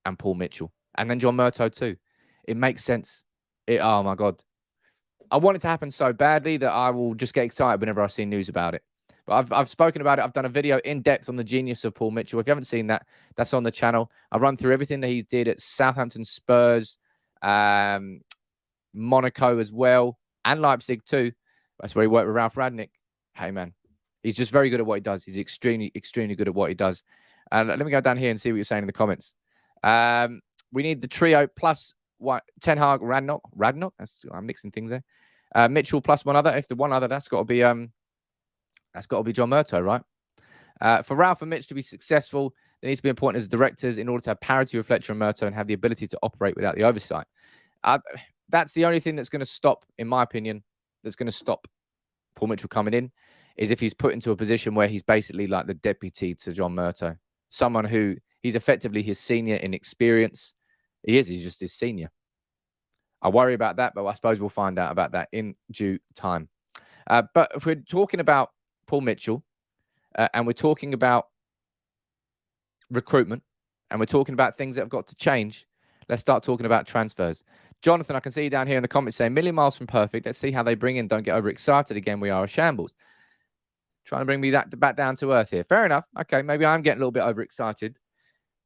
and Paul Mitchell. And then John Murtough too. It makes sense. Oh my God. I want it to happen so badly that I will just get excited whenever I see news about it. But I've spoken about it. I've done a video in depth on the genius of Paul Mitchell. If you haven't seen that, that's on the channel. I run through everything that he did at Southampton, Spurs, Monaco as well, and Leipzig too. That's where he worked with Ralf Rangnick. Hey, man, he's just very good at what he does. He's extremely, extremely good at what he does. Let me go down here and see what you're saying in the comments. We need the trio plus Ten Hag, Rangnick. I'm mixing things there. Mitchell plus one other. If the one other, that's got to be John Murtough, right? For Ralf and Mitch to be successful, there needs to be important as directors in order to have parity with Fletcher and Murtough and have the ability to operate without the oversight. That's the only thing that's going to stop, in my opinion, that's going to stop Paul Mitchell coming in, is if he's put into a position where he's basically like the deputy to John Murtough, someone who he's effectively his senior in experience. He's just his senior. I worry about that, but I suppose we'll find out about that in due time. But if we're talking about Paul Mitchell and we're talking about recruitment and we're talking about things that have got to change, let's start talking about transfers. Jonathan, I can see you down here in the comments saying, million miles from perfect. Let's see how they bring in. Don't get overexcited again. We are a shambles. Trying to bring me back down to earth here. Fair enough. Okay, maybe I'm getting a little bit overexcited.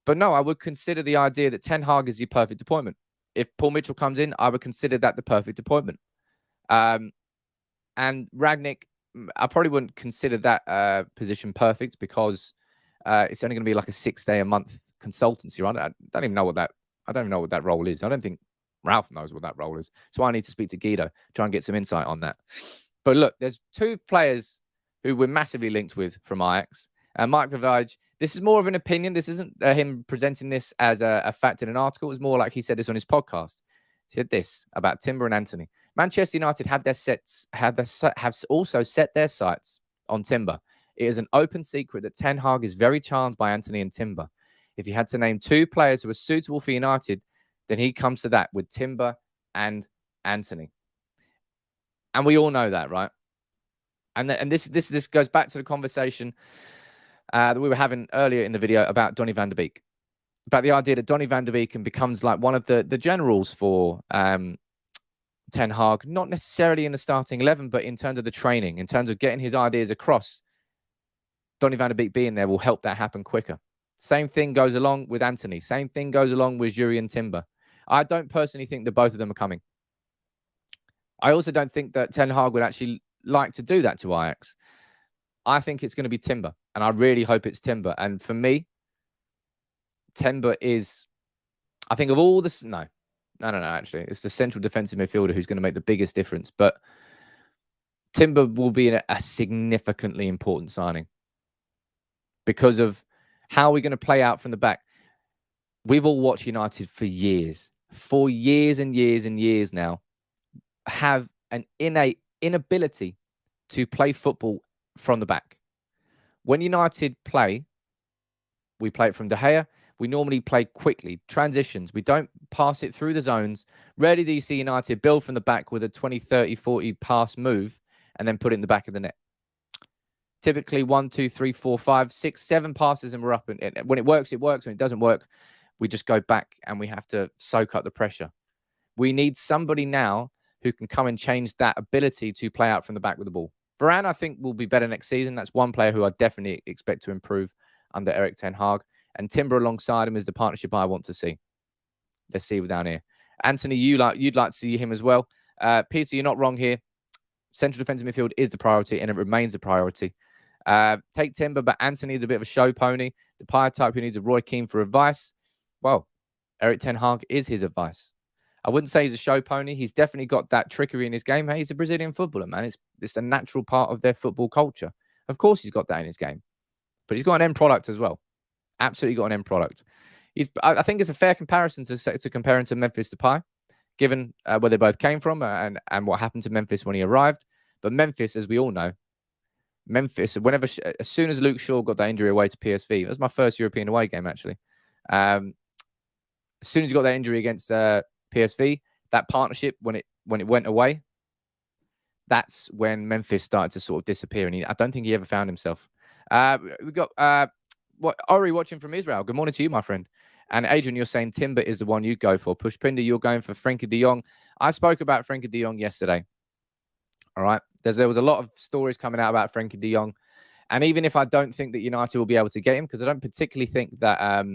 But no, I would consider the idea that Ten Hag is the perfect appointment. If Paul Mitchell comes in, I would consider that the perfect appointment. And Rangnick, I probably wouldn't consider that position perfect because it's only going to be like a 6-day-a-month consultancy, right? I don't even know what that role is. I don't think Ralf knows what that role is. So I need to speak to Guido, try and get some insight on that. But look, there's two players who we're massively linked with from Ajax. Mike Vivage, this is more of an opinion. This isn't him presenting this as a fact in an article. It's more like he said this on his podcast. He said this about Timber and Antony. Manchester United have also set their sights on Timber. It is an open secret that Ten Hag is very charmed by Antony and Timber. If you had to name two players who are suitable for United, then he comes to that with Timber and Antony. And we all know that, right? And this goes back to the conversation that we were having earlier in the video about Donny van de Beek. About the idea that Donny van de Beek becomes like one of the generals for Ten Hag, not necessarily in the starting 11, but in terms of the training, in terms of getting his ideas across. Donny van de Beek being there will help that happen quicker. Same thing goes along with Antony. Same thing goes along with Jurrien Timber. I don't personally think that both of them are coming. I also don't think that Ten Hag would actually like to do that to Ajax. I think it's going to be Timber, and I really hope it's Timber. And for me, Timber is, I think of all this, no, actually, it's the central defensive midfielder who's going to make the biggest difference. But Timber will be a significantly important signing. because of how we're going to play out from the back. We've all watched United for years and years and years now, have an innate inability to play football from the back. When United play, we play it from De Gea. We normally play quickly, transitions. We don't pass it through the zones. Rarely do you see United build from the back with a 20, 30, 40 pass move and then put it in the back of the net. Typically 1, 2, 3, 4, 5, 6, 7 passes and we're up. And when it works, it works. When it doesn't work, we just go back and we have to soak up the pressure. We need somebody now who can come and change that ability to play out from the back with the ball. Varane, I think, will be better next season. That's one player who I definitely expect to improve under Erik ten Hag. And Timber alongside him is the partnership I want to see. Let's see down here. Antony, you'd like to see him as well. Peter, you're not wrong here. Central defensive midfield is the priority, and it remains the priority. Take Timber, but Antony is a bit of a show pony. The Depay type who needs a Roy Keane for advice. Well, Erik ten Hag is his advice. I wouldn't say he's a show pony. He's definitely got that trickery in his game. Hey, he's a Brazilian footballer, man. It's a natural part of their football culture. Of course, he's got that in his game. But he's got an end product as well. Absolutely got an end product. I think it's a fair comparison to compare him to Memphis Depay, given where they both came from and what happened to Memphis when he arrived. But Memphis, as we all know, as soon as Luke Shaw got that injury away to PSV, that was my first European away game, actually. As soon as he got that injury against PSV, that partnership, when it went away, that's when Memphis started to sort of disappear. And I don't think he ever found himself. We got Ori watching from Israel. Good morning to you, my friend. And Adrian, you're saying Timber is the one you go for. Pushpinder, you're going for Frenkie de Jong. I spoke about Frenkie de Jong yesterday. All right. There was a lot of stories coming out about Frenkie de Jong. And even if I don't think that United will be able to get him, because I don't particularly think that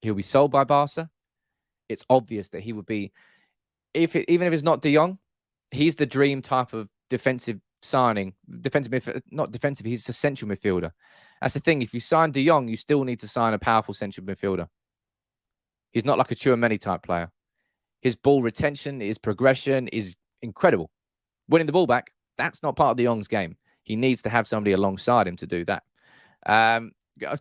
he'll be sold by Barca, it's obvious that he would be, even if it's not de Jong, he's the dream type of defensive signing. Not defensive, he's a central midfielder. That's the thing. If you sign de Jong, you still need to sign a powerful central midfielder. He's not like a Chouameni type player. His ball retention, his progression is incredible. Winning the ball back, that's not part of de Jong's game. He needs to have somebody alongside him to do that. A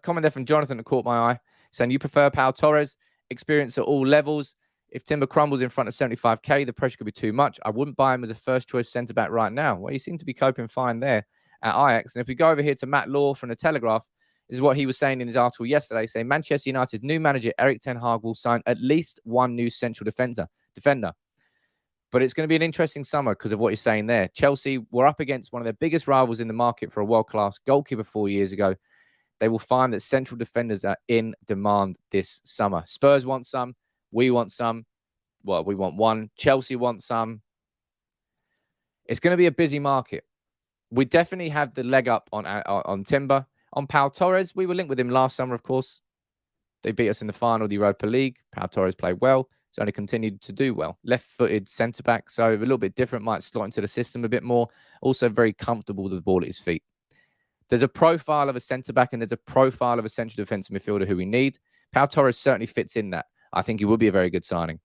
comment there from Jonathan that caught my eye, saying you prefer Pau Torres, experience at all levels. If Timber crumbles in front of 75k, the pressure could be too much. I wouldn't buy him as a first-choice centre-back right now. Well, he seemed to be coping fine there at Ajax. And if we go over here to Matt Law from The Telegraph, this is what he was saying in his article yesterday, saying Manchester United's new manager, Erik ten Hag, will sign at least one new central defender. But it's going to be an interesting summer because of what he's saying there. Chelsea were up against one of their biggest rivals in the market for a world-class goalkeeper 4 years ago. They will find that central defenders are in demand this summer. Spurs want some. We want some. Well, we want one. Chelsea wants some. It's going to be a busy market. We definitely have the leg up on Timber. On Pau Torres, we were linked with him last summer, of course. They beat us in the final of the Europa League. Pau Torres played well. He's only continued to do well. Left-footed centre-back, so a little bit different, might slot into the system a bit more. Also very comfortable with the ball at his feet. There's a profile of a centre-back and there's a profile of a central defensive midfielder who we need. Pau Torres certainly fits in that. I think he would be a very good signing.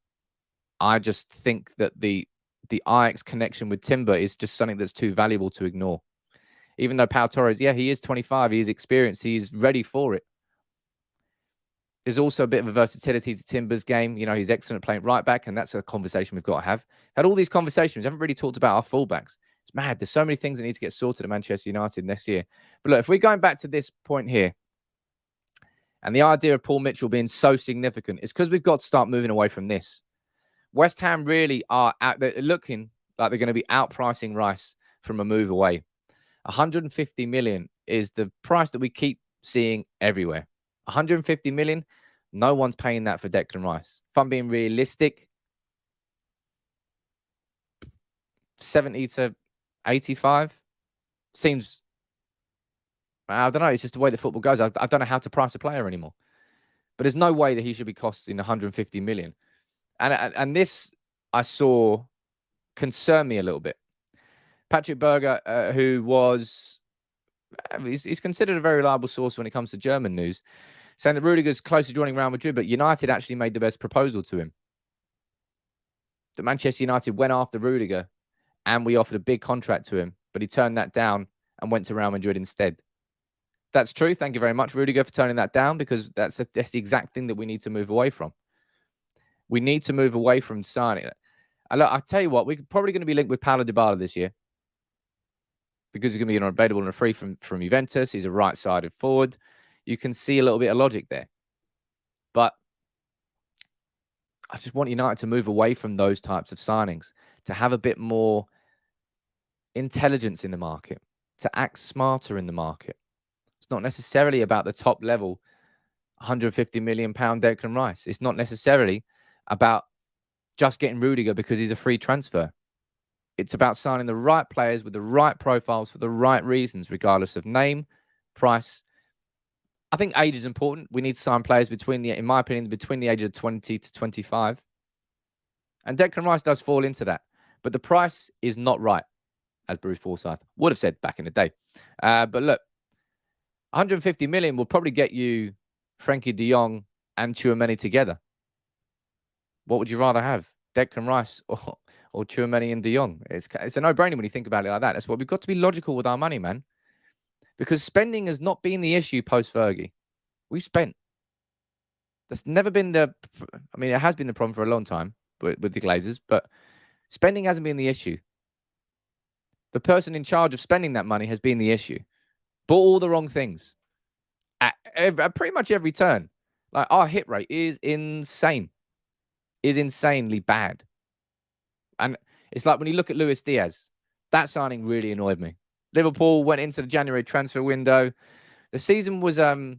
I just think that the Ajax connection with Timber is just something that's too valuable to ignore. Even though Pau Torres, yeah, he is 25, he is experienced, he's ready for it. There's also a bit of a versatility to Timber's game. You know, he's excellent at playing right back, and that's a conversation we've got to have. Had all these conversations. We haven't really talked about our fullbacks. It's mad. There's so many things that need to get sorted at Manchester United next year. But look, if we're going back to this point here, and the idea of Paul Mitchell being so significant, it's because we've got to start moving away from this. West Ham really are they're looking like they're going to be outpricing Rice from a move away. 150 million is the price that we keep seeing everywhere. 150 million, no one's paying that for Declan Rice. If I'm being realistic, 70 to 85 seems, I don't know, it's just the way that football goes. I don't know how to price a player anymore. But there's no way that he should be costing 150 million. And this, I saw, concern me a little bit. Patrick Berger, who was, he's considered a very reliable source when it comes to German news, saying that Rudiger's close to joining Real Madrid, but United actually made the best proposal to him. That Manchester United went after Rudiger and we offered a big contract to him, but he turned that down and went to Real Madrid instead. That's true. Thank you very much, Rudiger, for turning that down, because that's the exact thing that we need to move away from. We need to move away from signing it. And look, I'll tell you what, we're probably going to be linked with Paulo Dybala this year, because he's going to be available on a free from Juventus. He's a right-sided forward. You can see a little bit of logic there. But I just want United to move away from those types of signings, to have a bit more intelligence in the market, to act smarter in the market. It's not necessarily about the top level, £150 million Declan Rice. It's not necessarily about just getting Rudiger because he's a free transfer. It's about signing the right players with the right profiles for the right reasons, regardless of name, price. I think age is important. We need to sign players in my opinion, between the age of 20 to 25. And Declan Rice does fall into that. But the price is not right, as Bruce Forsyth would have said back in the day. But look, 150 million will probably get you Frenkie de Jong and Tchouaméni together. What would you rather have, Declan Rice or Tchouaméni and de Jong? It's a no-brainer when you think about it like that. That's why we've got to be logical with our money, man. Because spending has not been the issue post-Fergie. We've spent. That's never been it has been the problem for a long time with the Glazers, but spending hasn't been the issue. The person in charge of spending that money has been the issue. Bought all the wrong things at pretty much every turn. Like, our hit rate is insane. Is insanely bad. And it's like when you look at Luis Diaz, that signing really annoyed me. Liverpool went into the January transfer window. The season was I don't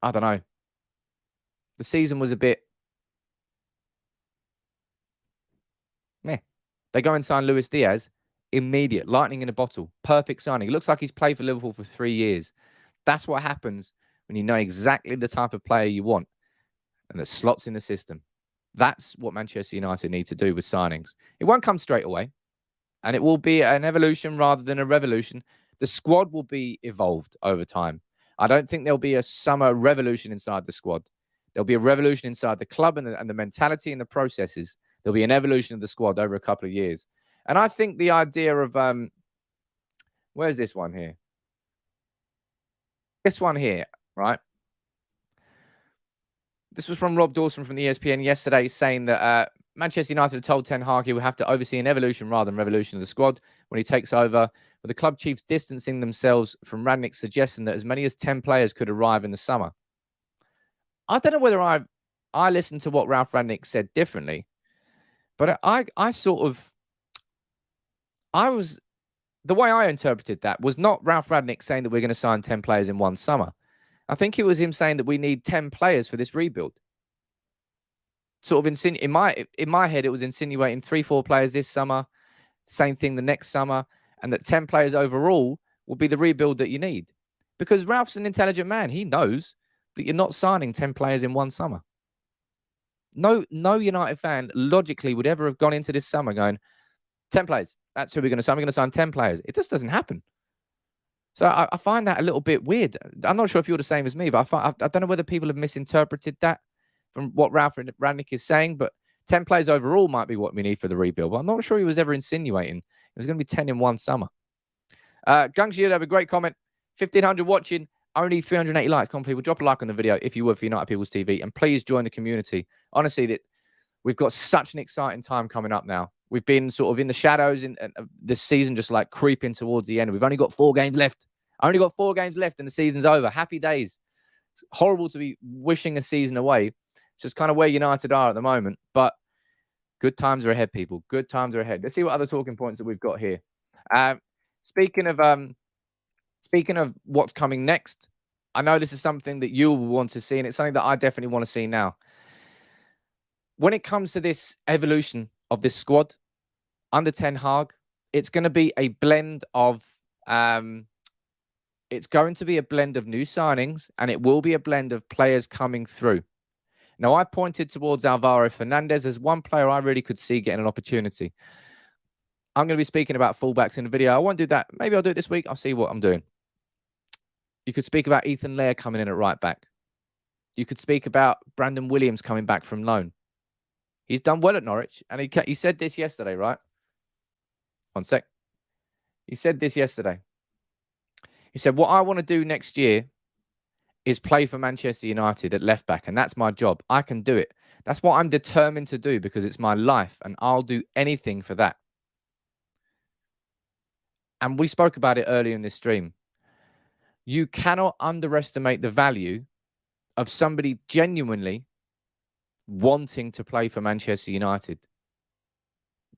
know. The season was a bit meh. They go and sign Luis Diaz. Immediate, lightning in a bottle, perfect signing. It looks like he's played for Liverpool for 3 years. That's what happens when you know exactly the type of player you want and that slots in the system. That's what Manchester United need to do with signings. It won't come straight away, and it will be an evolution rather than a revolution. The squad will be evolved over time. I don't think there'll be a summer revolution inside the squad. There'll be a revolution inside the club and the mentality and the processes. There'll be an evolution of the squad over a couple of years. And I think the idea of, where's this one here? This one here, right? This was from Rob Dawson from the ESPN yesterday, saying that Manchester United have told Ten Hag he will have to oversee an evolution rather than revolution of the squad when he takes over, with the club chiefs distancing themselves from Rangnick, suggesting that as many as 10 players could arrive in the summer. I don't know whether I listened to what Ralf Rangnick said differently, but the way I interpreted that was not Ralf Rangnick saying that we're going to sign 10 players in one summer. I think it was him saying that we need 10 players for this rebuild. Sort of in my head, it was insinuating 3-4 players this summer, same thing the next summer, and that 10 players overall will be the rebuild that you need. Because Ralph's an intelligent man. He knows that you're not signing 10 players in one summer. No United fan logically would ever have gone into this summer going, 10 players. That's who we're going to sign. We're going to sign 10 players. It just doesn't happen. So I find that a little bit weird. I'm not sure if you're the same as me, but I don't know whether people have misinterpreted that from what Ralf Rangnick is saying, but 10 players overall might be what we need for the rebuild. But I'm not sure he was ever insinuating it was going to be 10 in one summer. Gungshi, have a great comment. 1,500 watching, only 380 likes. Come on, people, drop a like on the video if you would for United People's TV, and please join the community. Honestly, that we've got such an exciting time coming up now. We've been sort of in the shadows in this season, just like creeping towards the end. We've only got 4 games left. Only got 4 games left and the season's over. Happy days. It's horrible to be wishing a season away. It's just kind of where United are at the moment. But good times are ahead, people. Good times are ahead. Let's see what other talking points that we've got here. Speaking of what's coming next, I know this is something that you will want to see, and it's something that I definitely want to see now. When it comes to this evolution of this squad under Ten Hag, it's going to be a blend of new signings, and it will be a blend of players coming through. Now, I pointed towards Alvaro Fernandez as one player I really could see getting an opportunity. I'm going to be speaking about fullbacks in the video. I won't do that. Maybe I'll do it this week. I'll see what I'm doing. You could speak about Ethan Lair coming in at right back. You could speak about Brandon Williams coming back from loan. He's done well at Norwich, and he said this yesterday, right? One sec. He said this yesterday. He said, what I want to do next year is play for Manchester United at left back, and that's my job. I can do it. That's what I'm determined to do because it's my life, and I'll do anything for that. And we spoke about it earlier in this stream. You cannot underestimate the value of somebody genuinely wanting to play for Manchester United.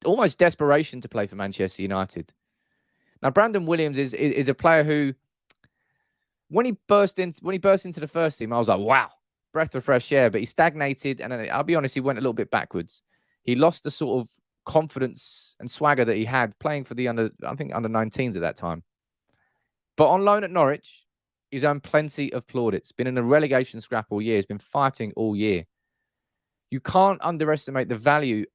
Almost desperation to play for Manchester United. Now, Brandon Williams is a player who, when he burst into the first team, I was like, wow, breath of fresh air. But he stagnated, and I'll be honest, he went a little bit backwards. He lost the sort of confidence and swagger that he had playing for the under 19s at that time. But on loan at Norwich, he's earned plenty of plaudits. Been in a relegation scrap all year. He's been fighting all year. You can't underestimate the value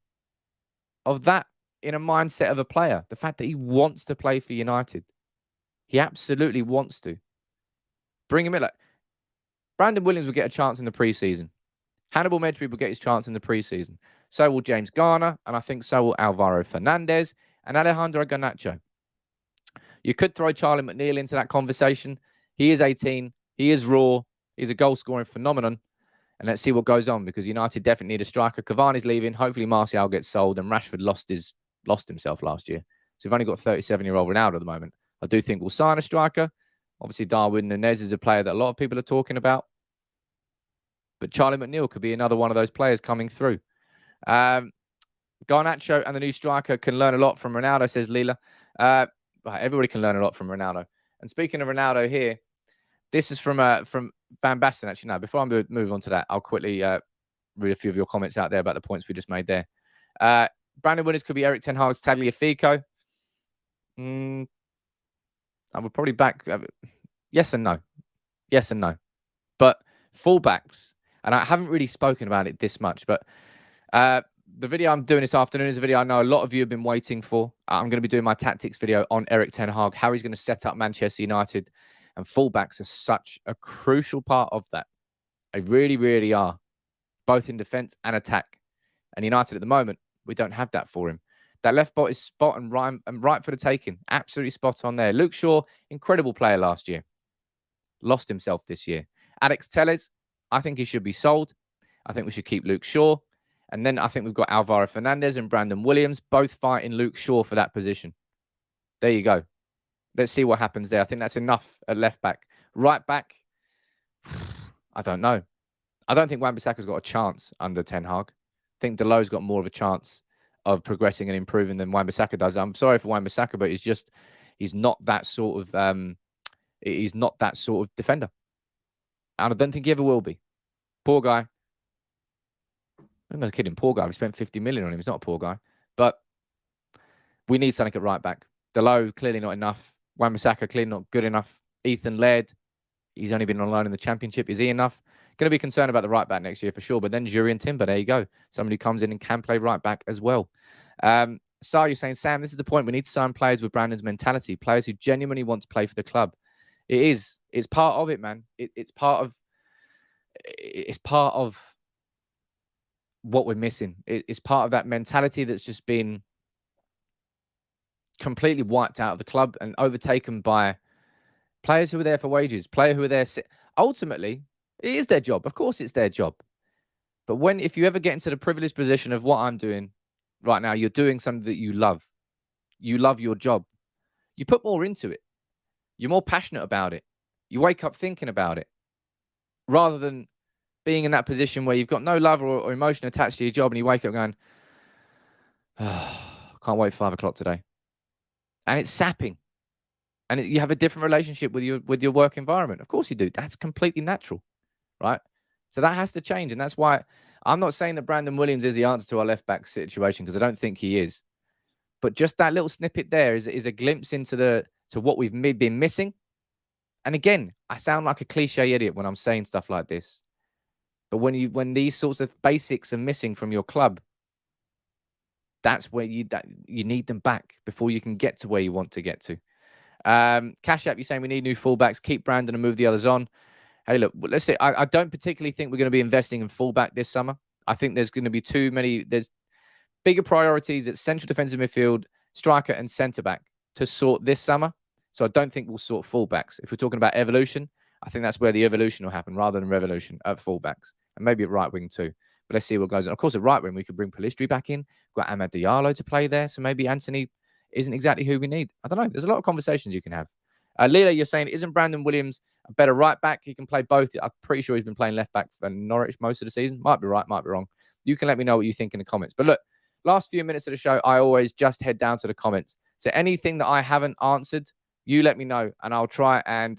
of that in a mindset of a player. The fact that he wants to play for United. He absolutely wants to. Bring him in. Like, Brandon Williams will get a chance in the preseason. Hannibal Medry will get his chance in the preseason. So will James Garner, and I think so will Alvaro Fernandez and Alejandro Garnacho. You could throw Charlie McNeil into that conversation. He is 18. He is raw. He's a goal-scoring phenomenon. And let's see what goes on, because United definitely need a striker. Cavani's leaving. Hopefully Martial gets sold, and Rashford lost himself last year. So we've only got 37-year-old Ronaldo at the moment. I do think we'll sign a striker. Obviously, Darwin Nunez is a player that a lot of people are talking about. But Charlie McNeil could be another one of those players coming through. Garnacho and the new striker can learn a lot from Ronaldo, says Leela. Everybody can learn a lot from Ronaldo. And speaking of Ronaldo here, this is from Van Basten, actually. Now, before I move on to that, I'll quickly read a few of your comments out there about the points we just made there. Brandon Williams could be Erik Ten Hag's Tagliafico. I would probably back yes and no. Yes and no. But fullbacks, and I haven't really spoken about it this much, but the video I'm doing this afternoon is a video I know a lot of you have been waiting for. I'm going to be doing my tactics video on Erik Ten Hag, how he's going to set up Manchester United. And fullbacks are such a crucial part of that. They really, really are, both in defence and attack. And United at the moment, we don't have that for him. That left bot is spot and right for the taking. Absolutely spot on there. Luke Shaw, incredible player last year. Lost himself this year. Alex Telles, I think he should be sold. I think we should keep Luke Shaw. And then I think we've got Alvaro Fernandez and Brandon Williams, both fighting Luke Shaw for that position. There you go. Let's see what happens there. I think that's enough at left back. Right back, I don't know. I don't think Wan-Bissaka's got a chance under Ten Hag. I think Deleu's got more of a chance of progressing and improving than Wan-Bissaka does. I'm sorry for Wan-Bissaka, but he's not that sort of defender. And I don't think he ever will be. Poor guy. I'm not kidding. Poor guy. We spent 50 million on him. He's not a poor guy. But we need something at right back. Deleu, clearly not enough. Wan-Bissaka, clearly not good enough. Ethan Laird, he's only been on loan in the Championship. Is he enough? Going to be concerned about the right back next year for sure. But then Jurrien Timber, there you go. Somebody who comes in and can play right back as well. You're saying, Sam, this is the point. We need to sign players with Brandon's mentality. Players who genuinely want to play for the club. It is. It's part of it, man. It's part of what we're missing. It's part of that mentality that's just been completely wiped out of the club and overtaken by players who are there for wages, players who are there. Ultimately, it is their job. Of course, it's their job. But if you ever get into the privileged position of what I'm doing right now, you're doing something that you love. You love your job. You put more into it. You're more passionate about it. You wake up thinking about it rather than being in that position where you've got no love or emotion attached to your job and you wake up going, can't wait for 5 o'clock today. And it's sapping. And you have a different relationship with your work environment. Of course you do. That's completely natural, right? So that has to change. And that's why I'm not saying that Brandon Williams is the answer to our left-back situation, because I don't think he is. But just that little snippet there is a glimpse into what we've been missing. And again, I sound like a cliche idiot when I'm saying stuff like this. But when these sorts of basics are missing from your club, that's where you need them back before you can get to where you want to get to. Cash App, you're saying we need new fullbacks, keep Brandon and move the others on. Hey, look, let's say I don't particularly think we're going to be investing in fullback this summer. I think there's going to be there's bigger priorities at central defensive midfield, striker and centre back to sort this summer. So I don't think we'll sort fullbacks. If we're talking about evolution, I think that's where the evolution will happen rather than revolution at fullbacks. And maybe at right wing too. But let's see what goes on. Of course, at right wing, we could bring Pellistri back in. We've got Amad Diallo to play there. So maybe Antony isn't exactly who we need. I don't know. There's a lot of conversations you can have. Lila, you're saying, isn't Brandon Williams a better right back? He can play both. I'm pretty sure he's been playing left back for Norwich most of the season. Might be right, might be wrong. You can let me know what you think in the comments. But look, last few minutes of the show, I always just head down to the comments. So anything that I haven't answered, you let me know, and I'll try and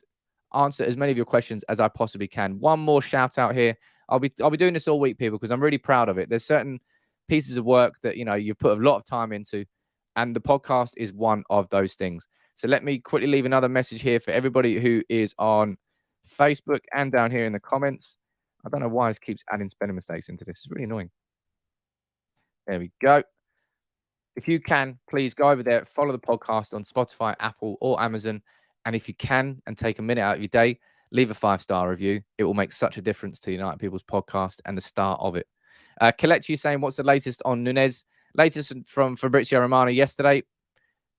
answer as many of your questions as I possibly can. One more shout out here. I'll be doing this all week, people, because I'm really proud of it. There's certain pieces of work that, you know, you put a lot of time into, and the podcast is one of those things. So let me quickly leave another message here for everybody who is on Facebook and down here in the comments. I don't know why it keeps adding spelling mistakes into this. It's really annoying. There we go. If you can, please go over there, follow the podcast on Spotify, Apple, or Amazon. And if you can, and take a minute out of your day, leave a 5-star review. It will make such a difference to United People's podcast and the start of it. Kelechi saying, what's the latest on Nunez? Latest from Fabrizio Romano yesterday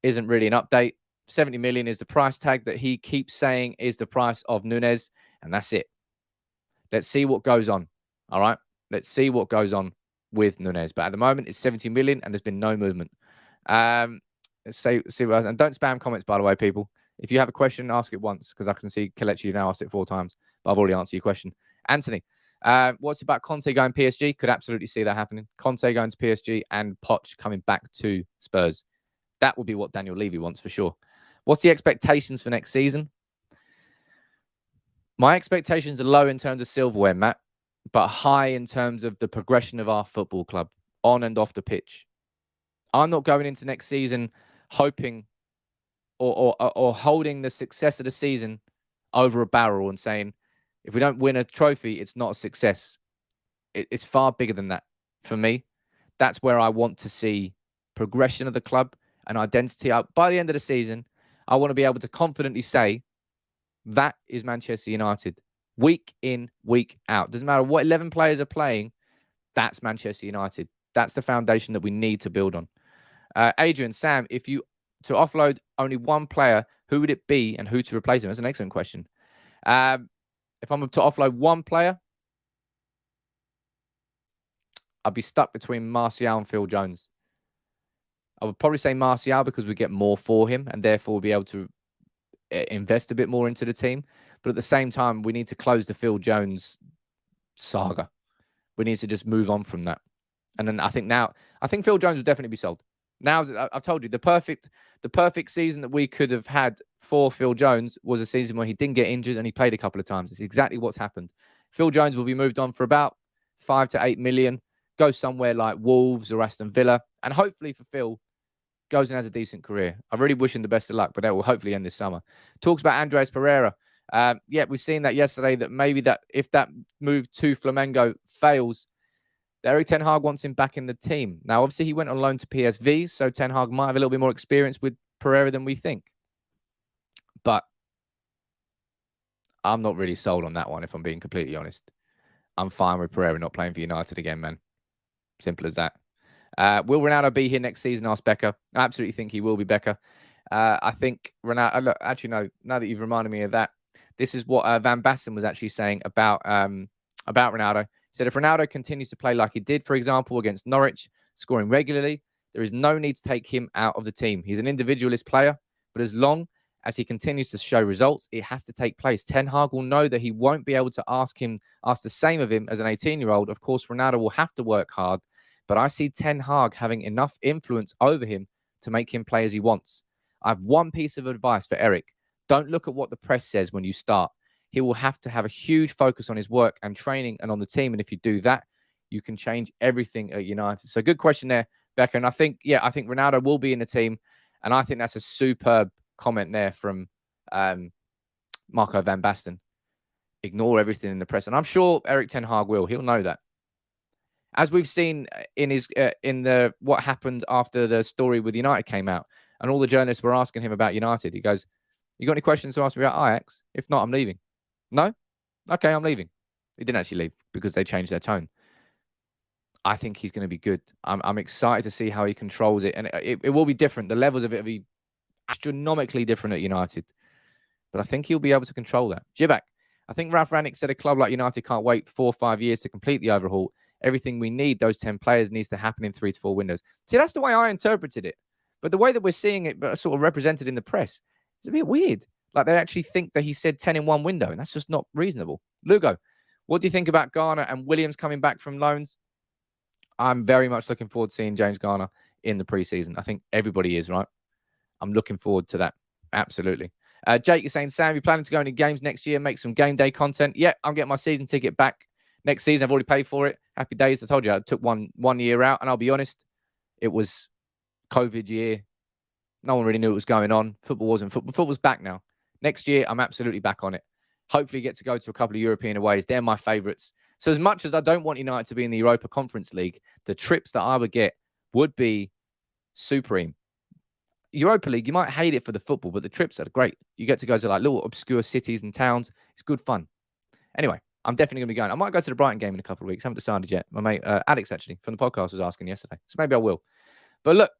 isn't really an update. 70 million is the price tag that he keeps saying is the price of Nunez, and that's it. Let's see what goes on. All right? Let's see what goes on with Nunez. But at the moment, it's 70 million, and there's been no movement. Let's see what else. And don't spam comments, by the way, people. If you have a question, ask it once, because I can see Kelechi now asked it 4 times, but I've already answered your question. Anthony, what's about Conte going PSG? Could absolutely see that happening. Conte going to PSG and Poch coming back to Spurs. That would be what Daniel Levy wants for sure. What's the expectations for next season? My expectations are low in terms of silverware, Matt, but high in terms of the progression of our football club on and off the pitch. I'm not going into next season hoping or holding the success of the season over a barrel and saying, if we don't win a trophy, it's not a success. It's far bigger than that for me. That's where I want to see progression of the club and identity. By the end of the season, I want to be able to confidently say that is Manchester United. Week in, week out. Doesn't matter what 11 players are playing, that's Manchester United. That's the foundation that we need to build on. Adrian, Sam, if you to offload only one player, who would it be and who to replace him? That's an excellent question. If I'm to offload one player, I'd be stuck between Martial and Phil Jones. I would probably say Martial because we get more for him and therefore we'll be able to invest a bit more into the team. But at the same time, we need to close the Phil Jones saga. We need to just move on from that. And then I think Phil Jones will definitely be sold. Now, I've told you, the perfect season that we could have had for Phil Jones was a season where he didn't get injured and he played a couple of times. It's exactly what's happened. Phil Jones will be moved on for about 5 to 8 million, go somewhere like Wolves or Aston Villa, and hopefully for Phil, goes and has a decent career. I really wish him the best of luck, but that will hopefully end this summer. Talks about Andres Pereira. Yeah, we've seen that yesterday, that maybe that if that move to Flamengo fails, Erik Ten Hag wants him back in the team. Now, obviously, he went on loan to PSV, so Ten Hag might have a little bit more experience with Pereira than we think. But I'm not really sold on that one, if I'm being completely honest. I'm fine with Pereira not playing for United again, man. Simple as that. Will Ronaldo be here next season? Asked Becca. I absolutely think he will be, Becca. I think Ronaldo... Look, actually, no. Now that you've reminded me of that, this is what Van Basten was actually saying about Ronaldo. He said, if Ronaldo continues to play like he did, for example, against Norwich, scoring regularly, there is no need to take him out of the team. He's an individualist player, but as long as he continues to show results, it has to take place. Ten Hag will know that he won't be able to ask the same of him as an 18-year-old. Of course, Ronaldo will have to work hard, but I see Ten Hag having enough influence over him to make him play as he wants. I have one piece of advice for Erik. Don't look at what the press says when you start. He will have to have a huge focus on his work and training and on the team. And if you do that, you can change everything at United. So good question there, Becca. And I think Ronaldo will be in the team. And I think that's a superb comment there from Marco Van Basten. Ignore everything in the press. And I'm sure Erik Ten Hag will. He'll know that. As we've seen in what happened after the story with United came out, and all the journalists were asking him about United, he goes, you got any questions to ask me about Ajax? If not, I'm leaving. No? Okay, I'm leaving. He didn't actually leave because they changed their tone. I think he's going to be good. I'm excited to see how he controls it. And it will be different. The levels of it will be astronomically different at United. But I think he'll be able to control that. Jibak, I think Ralf Rangnick said a club like United can't wait 4 or 5 years to complete the overhaul. Everything we need, those 10 players, needs to happen in 3 to 4 windows. See, that's the way I interpreted it. But the way that we're seeing it sort of represented in the press, it's a bit weird. Like they actually think that he said 10 in one window, and that's just not reasonable. Lugo, what do you think about Garner and Williams coming back from loans? I'm very much looking forward to seeing James Garner in the preseason. I think everybody is, right? I'm looking forward to that. Absolutely. Jake is saying, Sam, you planning to go into games next year, make some game day content? Yeah, I'm getting my season ticket back next season. I've already paid for it. Happy days. I told you I took one year out, and I'll be honest, it was COVID year. No one really knew what was going on. Football wasn't football. Football's back now. Next year, I'm absolutely back on it. Hopefully get to go to a couple of European aways. They're my favourites. So as much as I don't want United to be in the Europa Conference League, the trips that I would get would be supreme. Europa League, you might hate it for the football, but the trips are great. You get to go to like little obscure cities and towns. It's good fun. Anyway, I'm definitely going to be going. I might go to the Brighton game in a couple of weeks. I haven't decided yet. My mate Alex, actually, from the podcast was asking yesterday. So maybe I will. But look,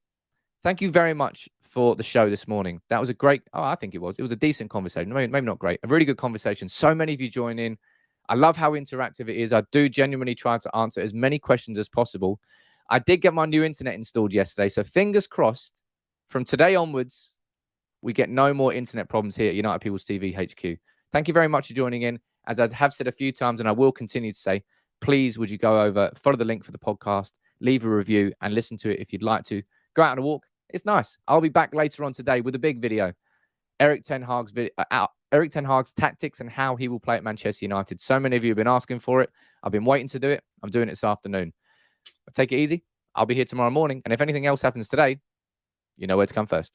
thank you very much for the show this morning. That was a great, I think it was. It was a decent conversation. Maybe not great. A really good conversation. So many of you join in. I love how interactive it is. I do genuinely try to answer as many questions as possible. I did get my new internet installed yesterday. So fingers crossed, from today onwards, we get no more internet problems here at United People's TV HQ. Thank you very much for joining in. As I have said a few times, and I will continue to say, please, would you go over, follow the link for the podcast, leave a review, and listen to it if you'd like to. Go out on a walk. It's nice. I'll be back later on today with a big video. Erik Ten Hag's tactics and how he will play at Manchester United. So many of you have been asking for it. I've been waiting to do it. I'm doing it this afternoon. But take it easy. I'll be here tomorrow morning. And if anything else happens today, you know where to come first.